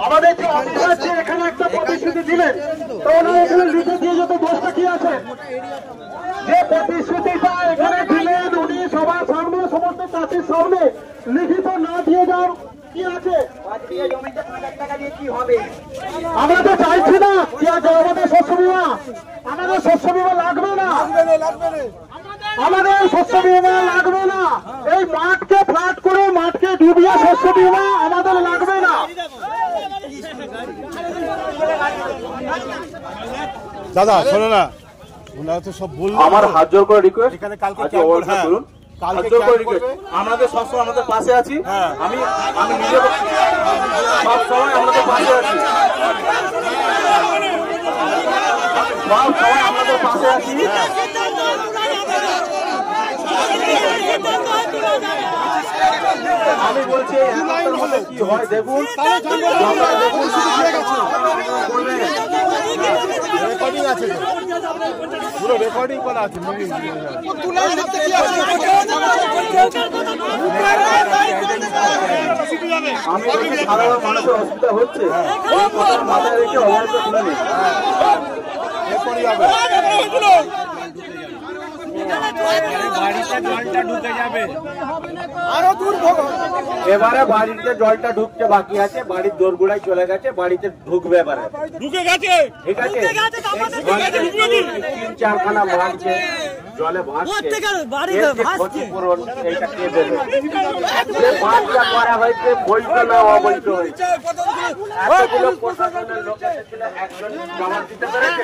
আমাদের যে অফিস আছে, এখানে একটা প্রতিশ্রুতি দিলেন, তো ওনারা এখানে লিখে দিয়ে যেত, দোষটা কি আছে? যে প্রতিশ্রুতিটা এখানে দিলেন উনি সবার সামনে, সমস্ত চাষির সামনে লিখিত না দিয়ে যান, কি আছে? আমরা তো চাইছি না কি আছে আমাদের শস্য বীমা, আমাদের শস্য বীমা লাগবে না, আমাদের শস্য বীমা লাগবে না। এই মাঠকে ফ্ল্যাট করে, মাঠকে ডুবিয়ে শস্য বীমা আমাদের লাগবে না। দাদা শোনো না, ওনারা তো সব বললো। আমার হাত জোর করে রিকোয়েস্ট, এখানে কালকে করুন, হাত জোর করে রিকোয়েস্ট। আমাদের সবসময় আমাদের পাশে আছি, আমি নিজে সব সময় আমাদের পাশে আছি, সব সময় আমাদের পাশে আছি। আমি বলছি কি হয় দেখুন, রেকর্ডিং আছে, পুরো রেকর্ডিং করা আছে। আমি সাধারণ মানুষের অসুবিধা হচ্ছে, মাথায় রেখে অবস্থা শুনে নিই। এবারে বাড়িতে জলটা ঢুকতে বাকি আছে, বাড়ির দোরগোড়ায় চলে গেছে, বাড়িতে ঢুকবে এবারে, ঢুকে গেছে। ঠিক আছে, 3-4খানা মারছে, জলে ভাসছে, ক্ষতিপূরণ এইটা কে দেবে? যে মাছটা করা হয়েছে বৈধ না অবৈধ হয়েছে, এতগুলো প্রশাসনের লোক এসেছিল, একজন জবাব দিতে পেরেছে?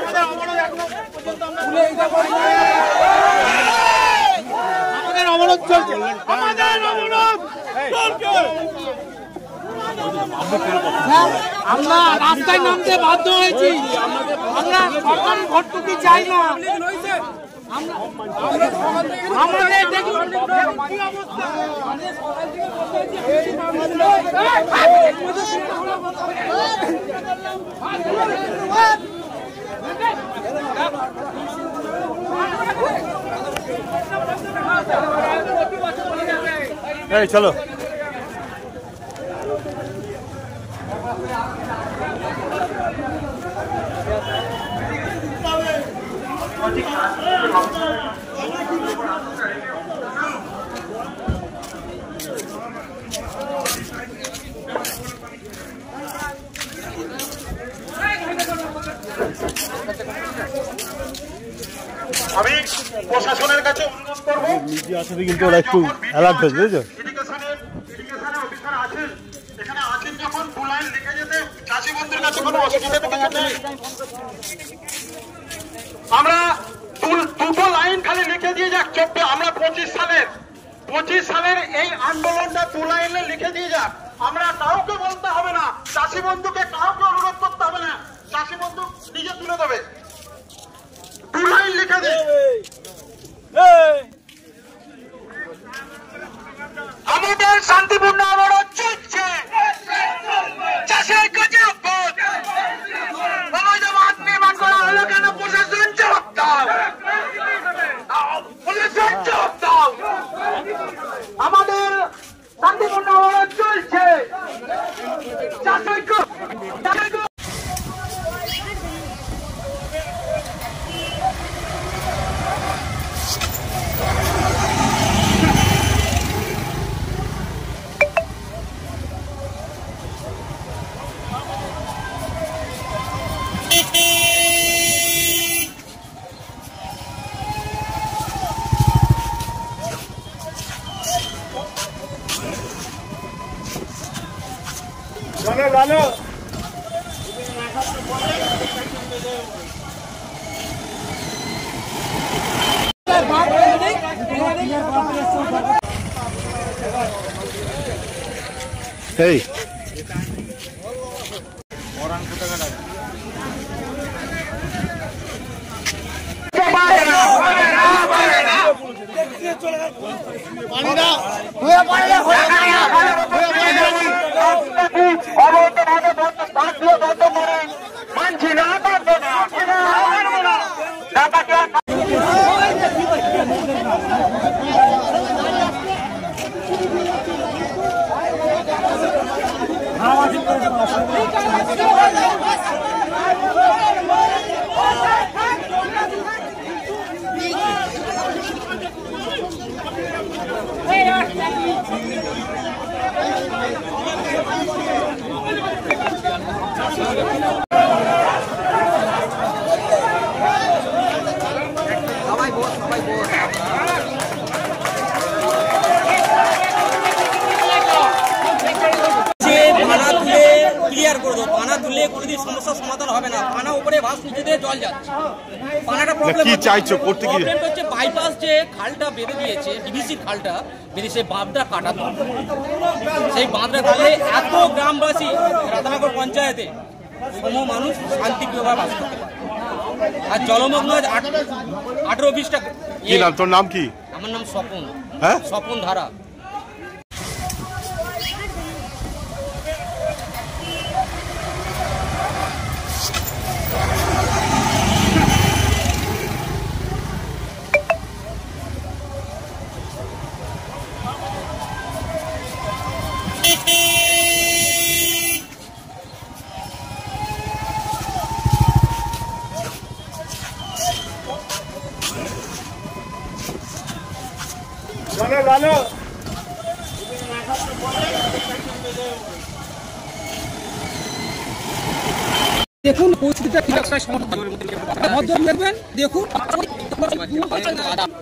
চলছে আমাদের অবরোধ চলছে। আমরা রাস্তায় নামতে বাধ্য হয়েছি। আমরা সরকারি ভর্তুকি চাই না। আমাদের দেখুন কি অবস্থা। এই চলো আমি প্রশাসনের কাছে অনুরোধ করবো, মিডিয়ার সাথে কিন্তু ওরা একটু অ্যালার্ট হয়েছে, বুঝেছো? এখানে আছেন যখন 2 লাইন লিখে যেতে চাষি বন্ধুর কাছে কোনো অসুবিধা নেই। আমরা 2টো লাইন খালি লিখে দিয়ে যাক। আমরা 25 সালের এই আন্দোলনটা 2 লাইনে লিখে দিয়ে যাক। আমরা কাউকে বলতে হবে না, চাষি বন্ধুকে কাউকে অনুরোধ করতে হবে না, চাষি বন্ধু নিজে তুলে দেবে। 2 লাইন লিখে দিই। আমাদের শান্তিপূর্ণ অবরোধ চলছে, চাষের কাছে অবৈধ মাঠ নির্মাণ করা হলো কেন? প্রশাসন জবাব দাও, প্রশাসন জবাব দাও। আমাদের শান্তিপূর্ণ অবরোধ চলছে, চাষের এই সমস্যার সমাধান হবে না। পানা উপরে ভাস নিচে দিয়ে জল যাচ্ছে। পানাটা প্রবলেম কি চাইছো করতে কি? প্রবলেম হচ্ছে বাইপাস যে খালটা বেঁধে দিয়েছে, ডিভিসির খালটা বেঁধে সেই বাঁধটা কাটাতে হবে। সেই বাঁধটা কাটলে এত গ্রামবাসী রাধানগর পঞ্চায়েতে সম মানুষ শান্তিপ্রিয়ভাবে বাস করতে পারে। আর জলমগ্ন 18-20টা। কি নাম তোর? নাম কি? আমার নাম স্বপন। হ্যাঁ, স্বপন ধারা। দেখুন পরিস্থিতিটা ঠিক একটা সমাধান দেখবেন। দেখুন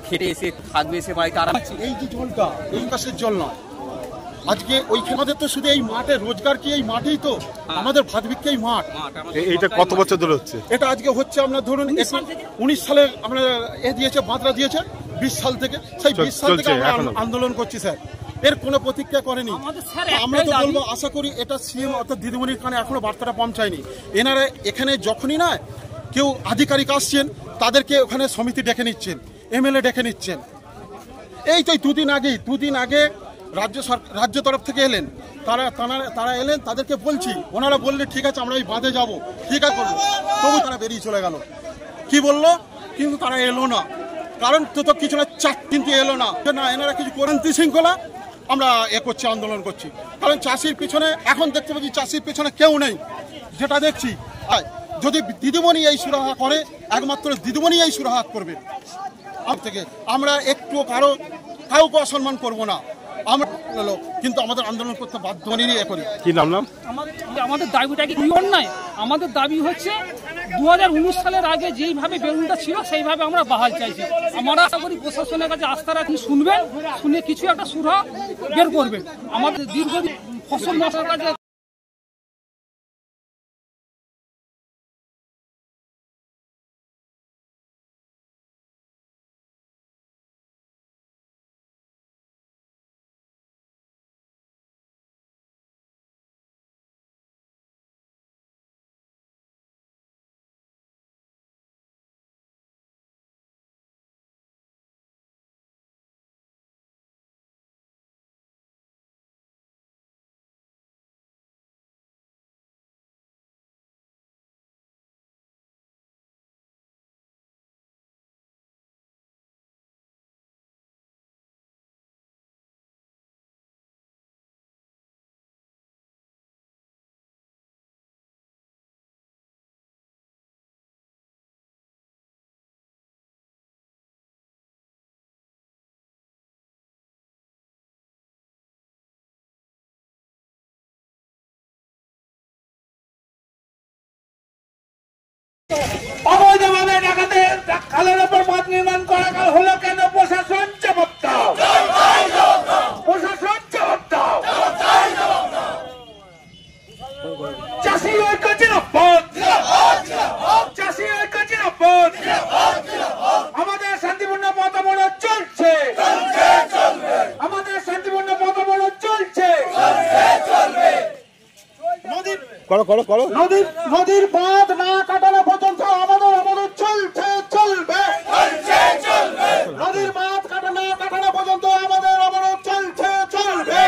খেটে এসে থাকবে, এসে বাড়িতে আরাম। এই যে জলটা, এই কাশের জল নয়। আজকে ওইখানে তো শুধু এই মাঠে রোজগার কি এই মাঠেই তো, আমাদের ভাত ভিক্ষা এই মাঠ। এইটা কত বছর ধরে হচ্ছে? এটা আজকে হচ্ছে আপনার ধরুন 19 সালে আমরা দিয়েছে, বাঁধরা দিয়েছে 20 সাল থেকে, সেই 20 সাল থেকে আমরা আন্দোলন করছি স্যার, এর কোনো প্রতিক্রিয়া করেনি। আমরা তো বলবো, আশা করি এটা সিএম অর্থাৎ দিদিমণির কানে এখনো বার্তাটা পৌঁছায়নি। এনারা এখানে যখনই না কেউ আধিকারিক আসছেন তাদেরকে ওখানে সমিতি ডেকে নিচ্ছেন, এমএলএ ডেকে নিচ্ছেন। এই তো দুদিন আগে রাজ্য তরফ থেকে এলেন, তারা এলেন, তাদেরকে বলছি, ওনারা বললেন ঠিক আছে আমরা ওই বাঁধে যাবো, ঠিক আছে করবো, তবু তারা বেরিয়ে চলে গেল। কি বললো, কিন্তু তারা এলো না, কারণ তো কিছু না, কিন্তু এলো না। এনারা কিছু শান্তি শৃঙ্খলা আমরা করছি, আন্দোলন করছি, কারণ চাষির পিছনে এখন দেখতে পাচ্ছি চাষির পিছনে কেউ নেই, যেটা দেখছি। যদি দিদিমণি এই সুরাহা করে, একমাত্র দিদিমণি এই সুরাহা করবে। থেকে আমরা একটু কাউকে অসম্মান করবো না, আমরা কিন্তু আমাদের আন্দোলন করতে বাধ্য নিয়ে করি। কি নাম? আমাদের দাবিটা কি অন্যায়? আমাদের দাবি হচ্ছে 2019 সালের আগে যেইভাবে বেলুনটা ছিল সেইভাবে আমরা বহাল চাইছি। আমরা আশা করি প্রশাসনের কাছে আস্থা রাখি, শুনবেন, শুনে কিছু একটা সুরাহা বের করবেন। আমাদের দীর্ঘদিন ফসল নষ্টের কাছে অবৈধভাবে ডাকাতের খালের ওপর বাঁধ নির্মাণ করা হলো কেন? প্রশাসন জবাব দাও, প্রশাসন জবাব দাও। চাষি ঐক্য জিন্দাবাদ, চাষি ঐক্য জিন্দাবাদ। আমাদের শান্তিপূর্ণ পথ অবরোধ চলছে, আমাদের শান্তিপূর্ণ পথ অবরোধ চলছে। নদীর বাঁধ না কাটানো পর্যন্ত আমাদের অবরোধ চলছে, চলবে। নদীর বাঁধ না কাটানো পর্যন্ত আমাদের অবরোধ চলছে, চলবে।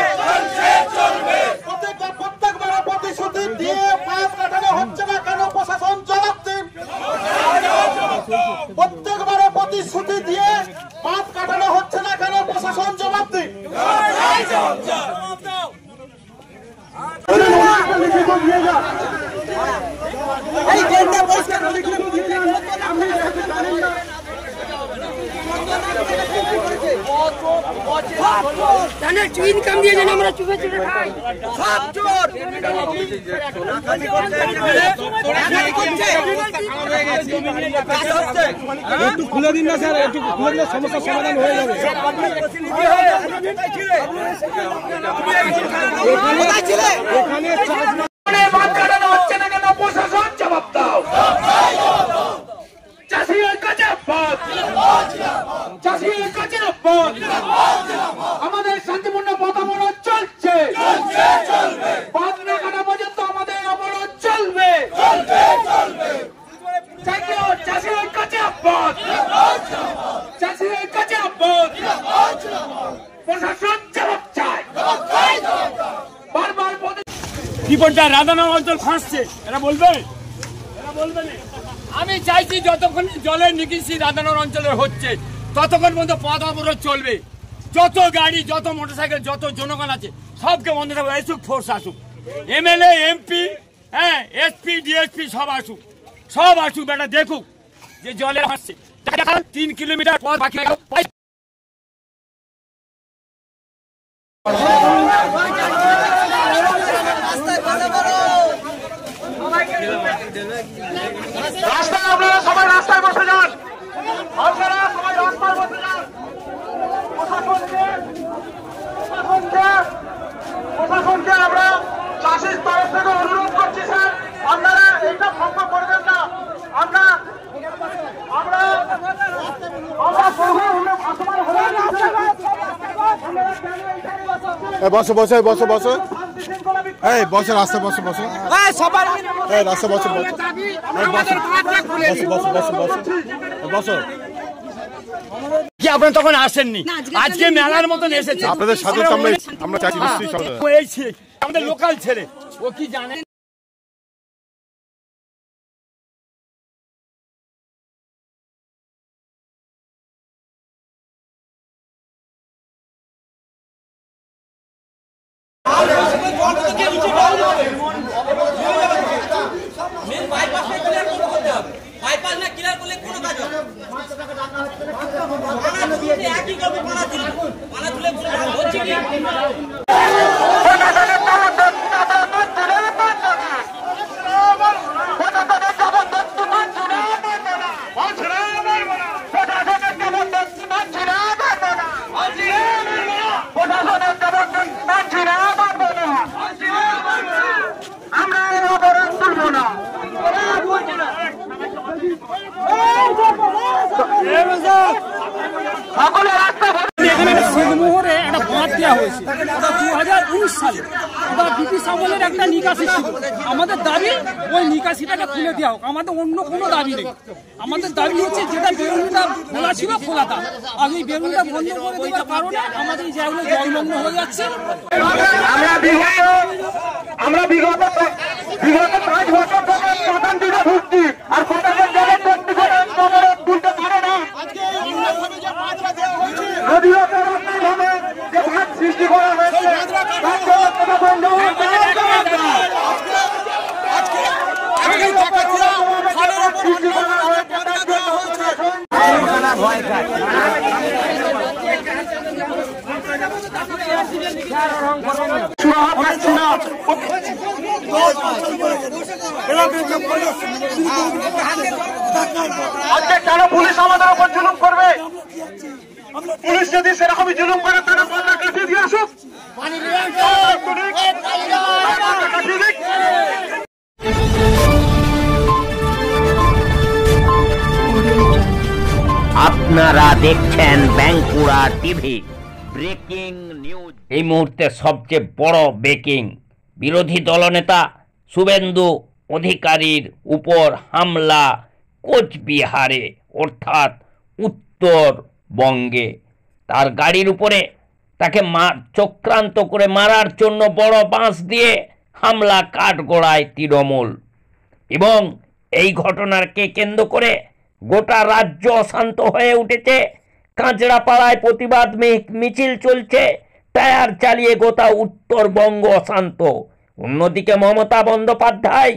প্রত্যেকবার প্রতিশ্রুতি দিয়ে বাঁধ কাটানো হচ্ছে না কেন? প্রশাসন জবাব দিন। প্রত্যেকবারে প্রতিশ্রুতি দিয়ে বাঁধ কাটানো হচ্ছে না কেন? প্রশাসন জবাব দিন। ইনকাম দিয়ে যেন আমরা চুপে চুপে খাই, সব চোর। একটু খুলে দিন না স্যার, একটু খুলে দিলে সমস্যার সমাধান হয়ে যাবে। এখানে বাদ কাটানো হচ্ছে না কেন? প্রশাসন জবাব দাও। চাষি ঐক্য জিন্দাবাদ, চাষি ঐক্য জিন্দাবাদ। আমাদের শান্তিপূর্ণ পথ অবরোধ চলছে, বাদ না কাটা পর্যন্ত আমাদের অবরোধ চলবে। চাষি ঐক্য জিন্দাবাদ, চাষি ঐক্য জিন্দাবাদ। প্রশাসন জবাব চায়, বারবার বিপদটা রাধানগর অঞ্চল ফাঁসছে, এরা বলবে, এরা বলবে না। আমি চাইছি যতক্ষণ জলের নিকাশি রাধানগর অঞ্চলে হচ্ছে ততক্ষণ পর্যন্ত পথ অবরোধ চলবে। যত গাড়ি, যত মোটরসাইকেল, যত জনগণ আছে সবকে বন্ধ থাকবে। আসুক, ফোর্স আসুক, এমএলএ, এমপি, হ্যাঁ, এসপি, ডিএসপি সব আসুক, সব আসুক, বেটা দেখুক যে জলে আসছে। 3 কিলোমিটার পথ বাকি। রাস্তায় আপনারা সবাই রাস্তায় বসে যান, আপনারা সবাই রাস্তায় বসে যান। প্রশাসনকে আমরা চাষির তরফ থেকে অনুরোধ করছি, স্যার আপনারা এইটা ভঙ্গ করবেন না। আমরা বসো বসো বসো বসো, এই বসো রাস্তা, বসো বসো, এই রাস্তা বসো বসো, বসো বসো বসো বসো। কি আপনারা তখন আসেননি, আজকে মেলার মতন এসেছে। আপনাদের সাথে আমরা চাইছি নিশ্চয়ই আমাদের লোকাল ছেলে, ও কি জানে সিলমোহরে একটা বাঁধ দেওয়া হয়েছে, 2019 সালে। ব্রিটিশ আমলের একটা নিকাশি ছিল। আমাদের দাবি ওই নিকাশিটাকে খুলে দেওয়া হোক, আমাদের অন্য কোনো দাবি নেই। আমাদের দাবি হচ্ছে যেটা বেরুনটা খোলা ছিল খোলা থাক, আর এই বেরুনটা বন্ধ করে দেওয়ার কারণে আমাদের এই জায়গাগুলো জলমগ্ন হয়ে যাচ্ছে। আমরা বিগত 5 বছর ধরে প্রধান দিনে ভুগছি, আর প্রধানের জলের বন্দি করে তুলতে পারে না। নদীয় ভাবে যে ভাগ সৃষ্টি করা হয়েছে তার জন্য বন্ধ আজকে কেন পুলিশ আমাদের উপর জুলুম করবে? পুলিশ যদি সেরকমই জুলুম করে তারা পাল্লা কাটিয়ে দিয়ে আসুক। আপনারা দেখছেন বাঁকুড়া টিভি ব্রেকিং নিউজ। এই মুহূর্তে সবচেয়ে বড় ব্রেকিং, বিরোধী দলনেতা শুভেন্দু অধিকারীর উপর হামলা কোচবিহারে অর্থাৎ উত্তরবঙ্গে। তার গাড়ির উপরে তাকে চক্রান্ত করে মারার জন্য বড় বাঁশ দিয়ে হামলা কাঠগড়ায় তৃণমূল। এবং এই ঘটনাকে কেন্দ্র করে গোটা রাজ্য অশান্ত হয়ে উঠেছে। কাঁচড়াপাড়ায় প্রতিবাদ মিছিল চলছে, টায়ার চালিয়ে গোটা উত্তরবঙ্গ অশান্ত। অন্যদিকে মমতা বন্দ্যোপাধ্যায়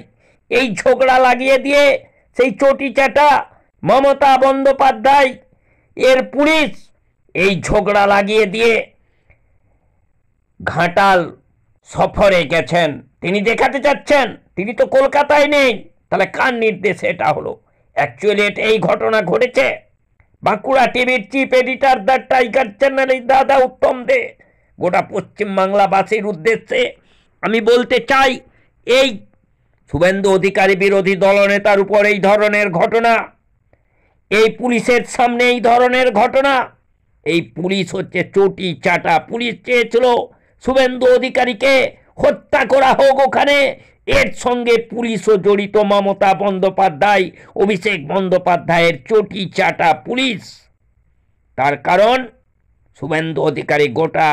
এই ঝগড়া লাগিয়ে দিয়ে সেই চটি চাটা মমতা বন্দ্যোপাধ্যায় এর পুলিশ এই ঝগড়া লাগিয়ে দিয়ে ঘাটাল সফরে গেছেন। তিনি দেখাতে চাচ্ছেন তিনি তো কলকাতায় নেই, তাহলে কার নির্দেশে এটা হলো? অ্যাকচুয়ালি এই ঘটনা ঘটেছে বাঁকুড়া টিভির চিফ এডিটর দ্য টাইগার চ্যানেলের দাদা উত্তম দে। গোটা পশ্চিমবাংলাবাসীর উদ্দেশ্যে আমি বলতে চাই, এই শুভেন্দু অধিকারী বিরোধী দলনেতার উপর এই ধরনের ঘটনা, এই পুলিশের সামনে এই ধরনের ঘটনা, এই পুলিশ হচ্ছে চটি চাটা। পুলিশ চেয়েছিল শুভেন্দু অধিকারীকে হত্যা করা হোক ওখানে, এর সঙ্গে পুলিশও জড়িত। মমতা বন্দ্যোপাধ্যায়, অভিষেক বন্দ্যোপাধ্যায়ের চটি চাটা পুলিশ। তার কারণ শুভেন্দু অধিকারী গোটা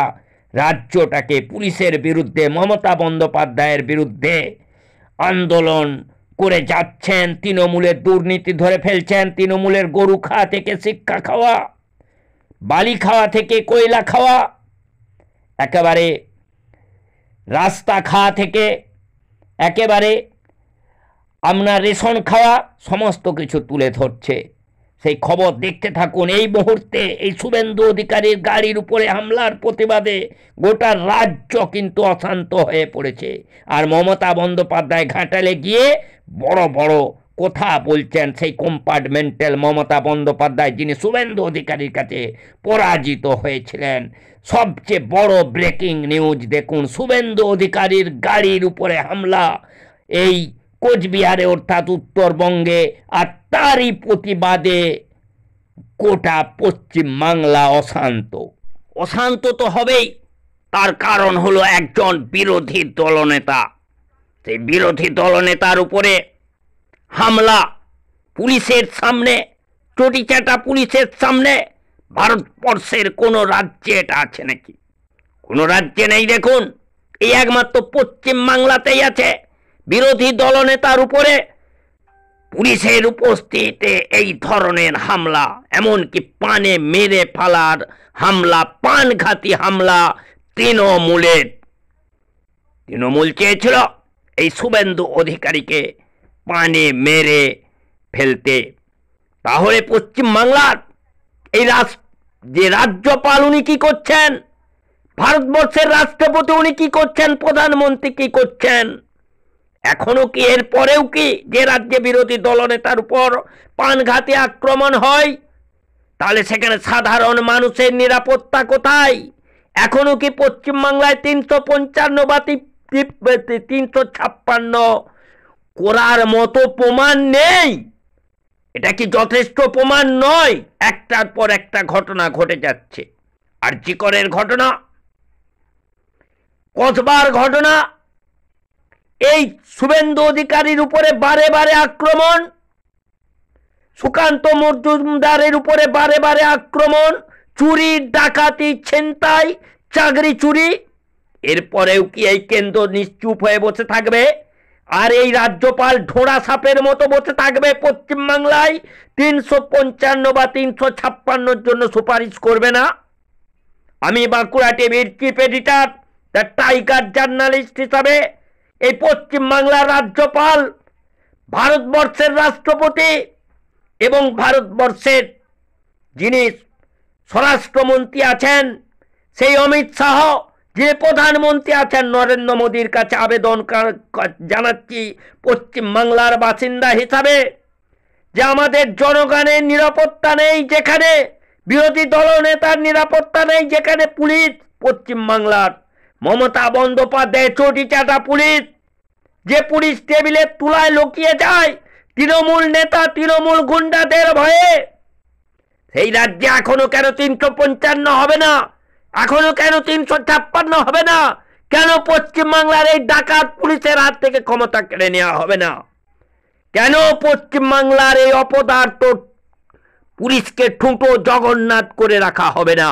রাজ্যটাকে পুলিশের বিরুদ্ধে, মমতা বন্দ্যোপাধ্যায়ের বিরুদ্ধে আন্দোলন করে যাচ্ছেন। তৃণমূলের দুর্নীতি ধরে ফেলছেন, তৃণমূলের গরু খাওয়া থেকে শিক্ষা খাওয়া, বালি খাওয়া থেকে কয়লা খাওয়া, একেবারে রাস্তা খাওয়া থেকে একেবারে আপনার রেশন খাওয়া, সমস্ত কিছু তুলে ধরছে। সেই খবর দেখতে থাকুন। এই মুহূর্তে এই শুভেন্দু অধিকারীর গাড়ির উপরে হামলার প্রতিবাদে গোটা রাজ্য কিন্তু অশান্ত হয়ে পড়েছে। আর মমতা বন্দ্যোপাধ্যায় ঘাটালে গিয়ে বড় বড় কথা বলছেন। সেই কম্পার্টমেন্টাল মমতা বন্দ্যোপাধ্যায়, যিনি শুভেন্দু অধিকারীর কাছে পরাজিত হয়েছিলেন। সবচেয়ে বড় ব্রেকিং নিউজ দেখুন, শুভেন্দু অধিকারীর গাড়ির উপরে হামলা এই কোচবিহারে অর্থাৎ উত্তরবঙ্গে, আর তারই প্রতিবাদে গোটা পশ্চিমবাংলা অশান্ত। অশান্ত তো হবেই, তার কারণ হলো একজন বিরোধী দলনেতা। সেই বিরোধী দলনেতার উপরে হামলা পুলিশের সামনে, চটিচাটা পুলিশের সামনে। ভারতবর্ষের কোনো রাজ্যে এটা আছে নাকি? কোনো রাজ্যে নেই। দেখুন, এই একমাত্র পশ্চিম বাংলাতেই আছে বিরোধী দলনেতার উপরে পুলিশের উপস্থিতিতে এই ধরনের হামলা, এমনকি পানে মেরে ফেলার হামলা, প্রাণঘাতী হামলা। তৃণমূল চেয়েছিল এই শুভেন্দু অধিকারীকে পানে মেরে ফেলতে। তাহলে পশ্চিম বাংলার এই যে রাজ্যপাল উনি কি করছেন, ভারতবর্ষের রাষ্ট্রপতি উনি কি করছেন, প্রধানমন্ত্রী কি করছেন? এখনো কি এর পরেও কি যে রাজ্যে বিরোধী দলনেতার উপর প্রাণঘাতী আক্রমণ হয়, তাহলে সেখানে সাধারণ মানুষের নিরাপত্তা কোথায়? এখনো কি পশ্চিমবাংলায় 355 বা 356 করার মতো প্রমাণ নেই? এটা কি যথেষ্ট প্রমাণ নয়? একটার পর একটা ঘটনা ঘটে যাচ্ছে। আরজি করের ঘটনা, কসবার ঘটনা, এই শুভেন্দু অধিকারীর উপরে বারে বারে আক্রমণ, সুকান্ত মজুমদারের উপরে বারে বারে আক্রমণ, চুরি, ডাকাতি, ছিনতাই, চাকরি চুরি। এরপরেও কি এই কেন্দ্র নিশ্চুপ হয়ে বসে থাকবে? আর এই রাজ্যপাল ঢোড়া সাপের মতো বসে থাকবে পশ্চিমবাংলায় 355 বা 356 জন্য সুপারিশ করবে না? আমি বাঁকুড়া টিভির chief editor, the tiger journalist হিসাবে এই পশ্চিমবাংলার রাজ্যপাল, ভারতবর্ষের রাষ্ট্রপতি এবং ভারতবর্ষের যিনি স্বরাষ্ট্রমন্ত্রী আছেন সেই অমিত শাহ, যে প্রধানমন্ত্রী আছেন নরেন্দ্র মোদীর কাছে আবেদন জানাচ্ছি পশ্চিমবাংলার বাসিন্দা হিসাবে, যে আমাদের জনগণের নিরাপত্তা নেই, যেখানে বিরোধী দলনেতার নিরাপত্তা নেই, যেখানে পুলিশ, পশ্চিমবাংলার মমতা বন্দ্যোপাধ্যায় চটিচাটা পুলিশ, যে পুলিশ টেবিলের তুলায় লুকিয়ে যায় তৃণমূল নেতা, তৃণমূল গুন্ডাদের ভয়ে, সেই রাজ্যে এখনো কেন 355 হবে না? এখনো কেন 356 হবে না? কেন পশ্চিমবাংলার এই ডাকাত পুলিশের হাত থেকে ক্ষমতা কেড়ে নেওয়া হবে না? কেন পশ্চিমবাংলার এই অপদার্থ পুলিশকে ঠুঁটো জগন্নাথ করে রাখা হবে না?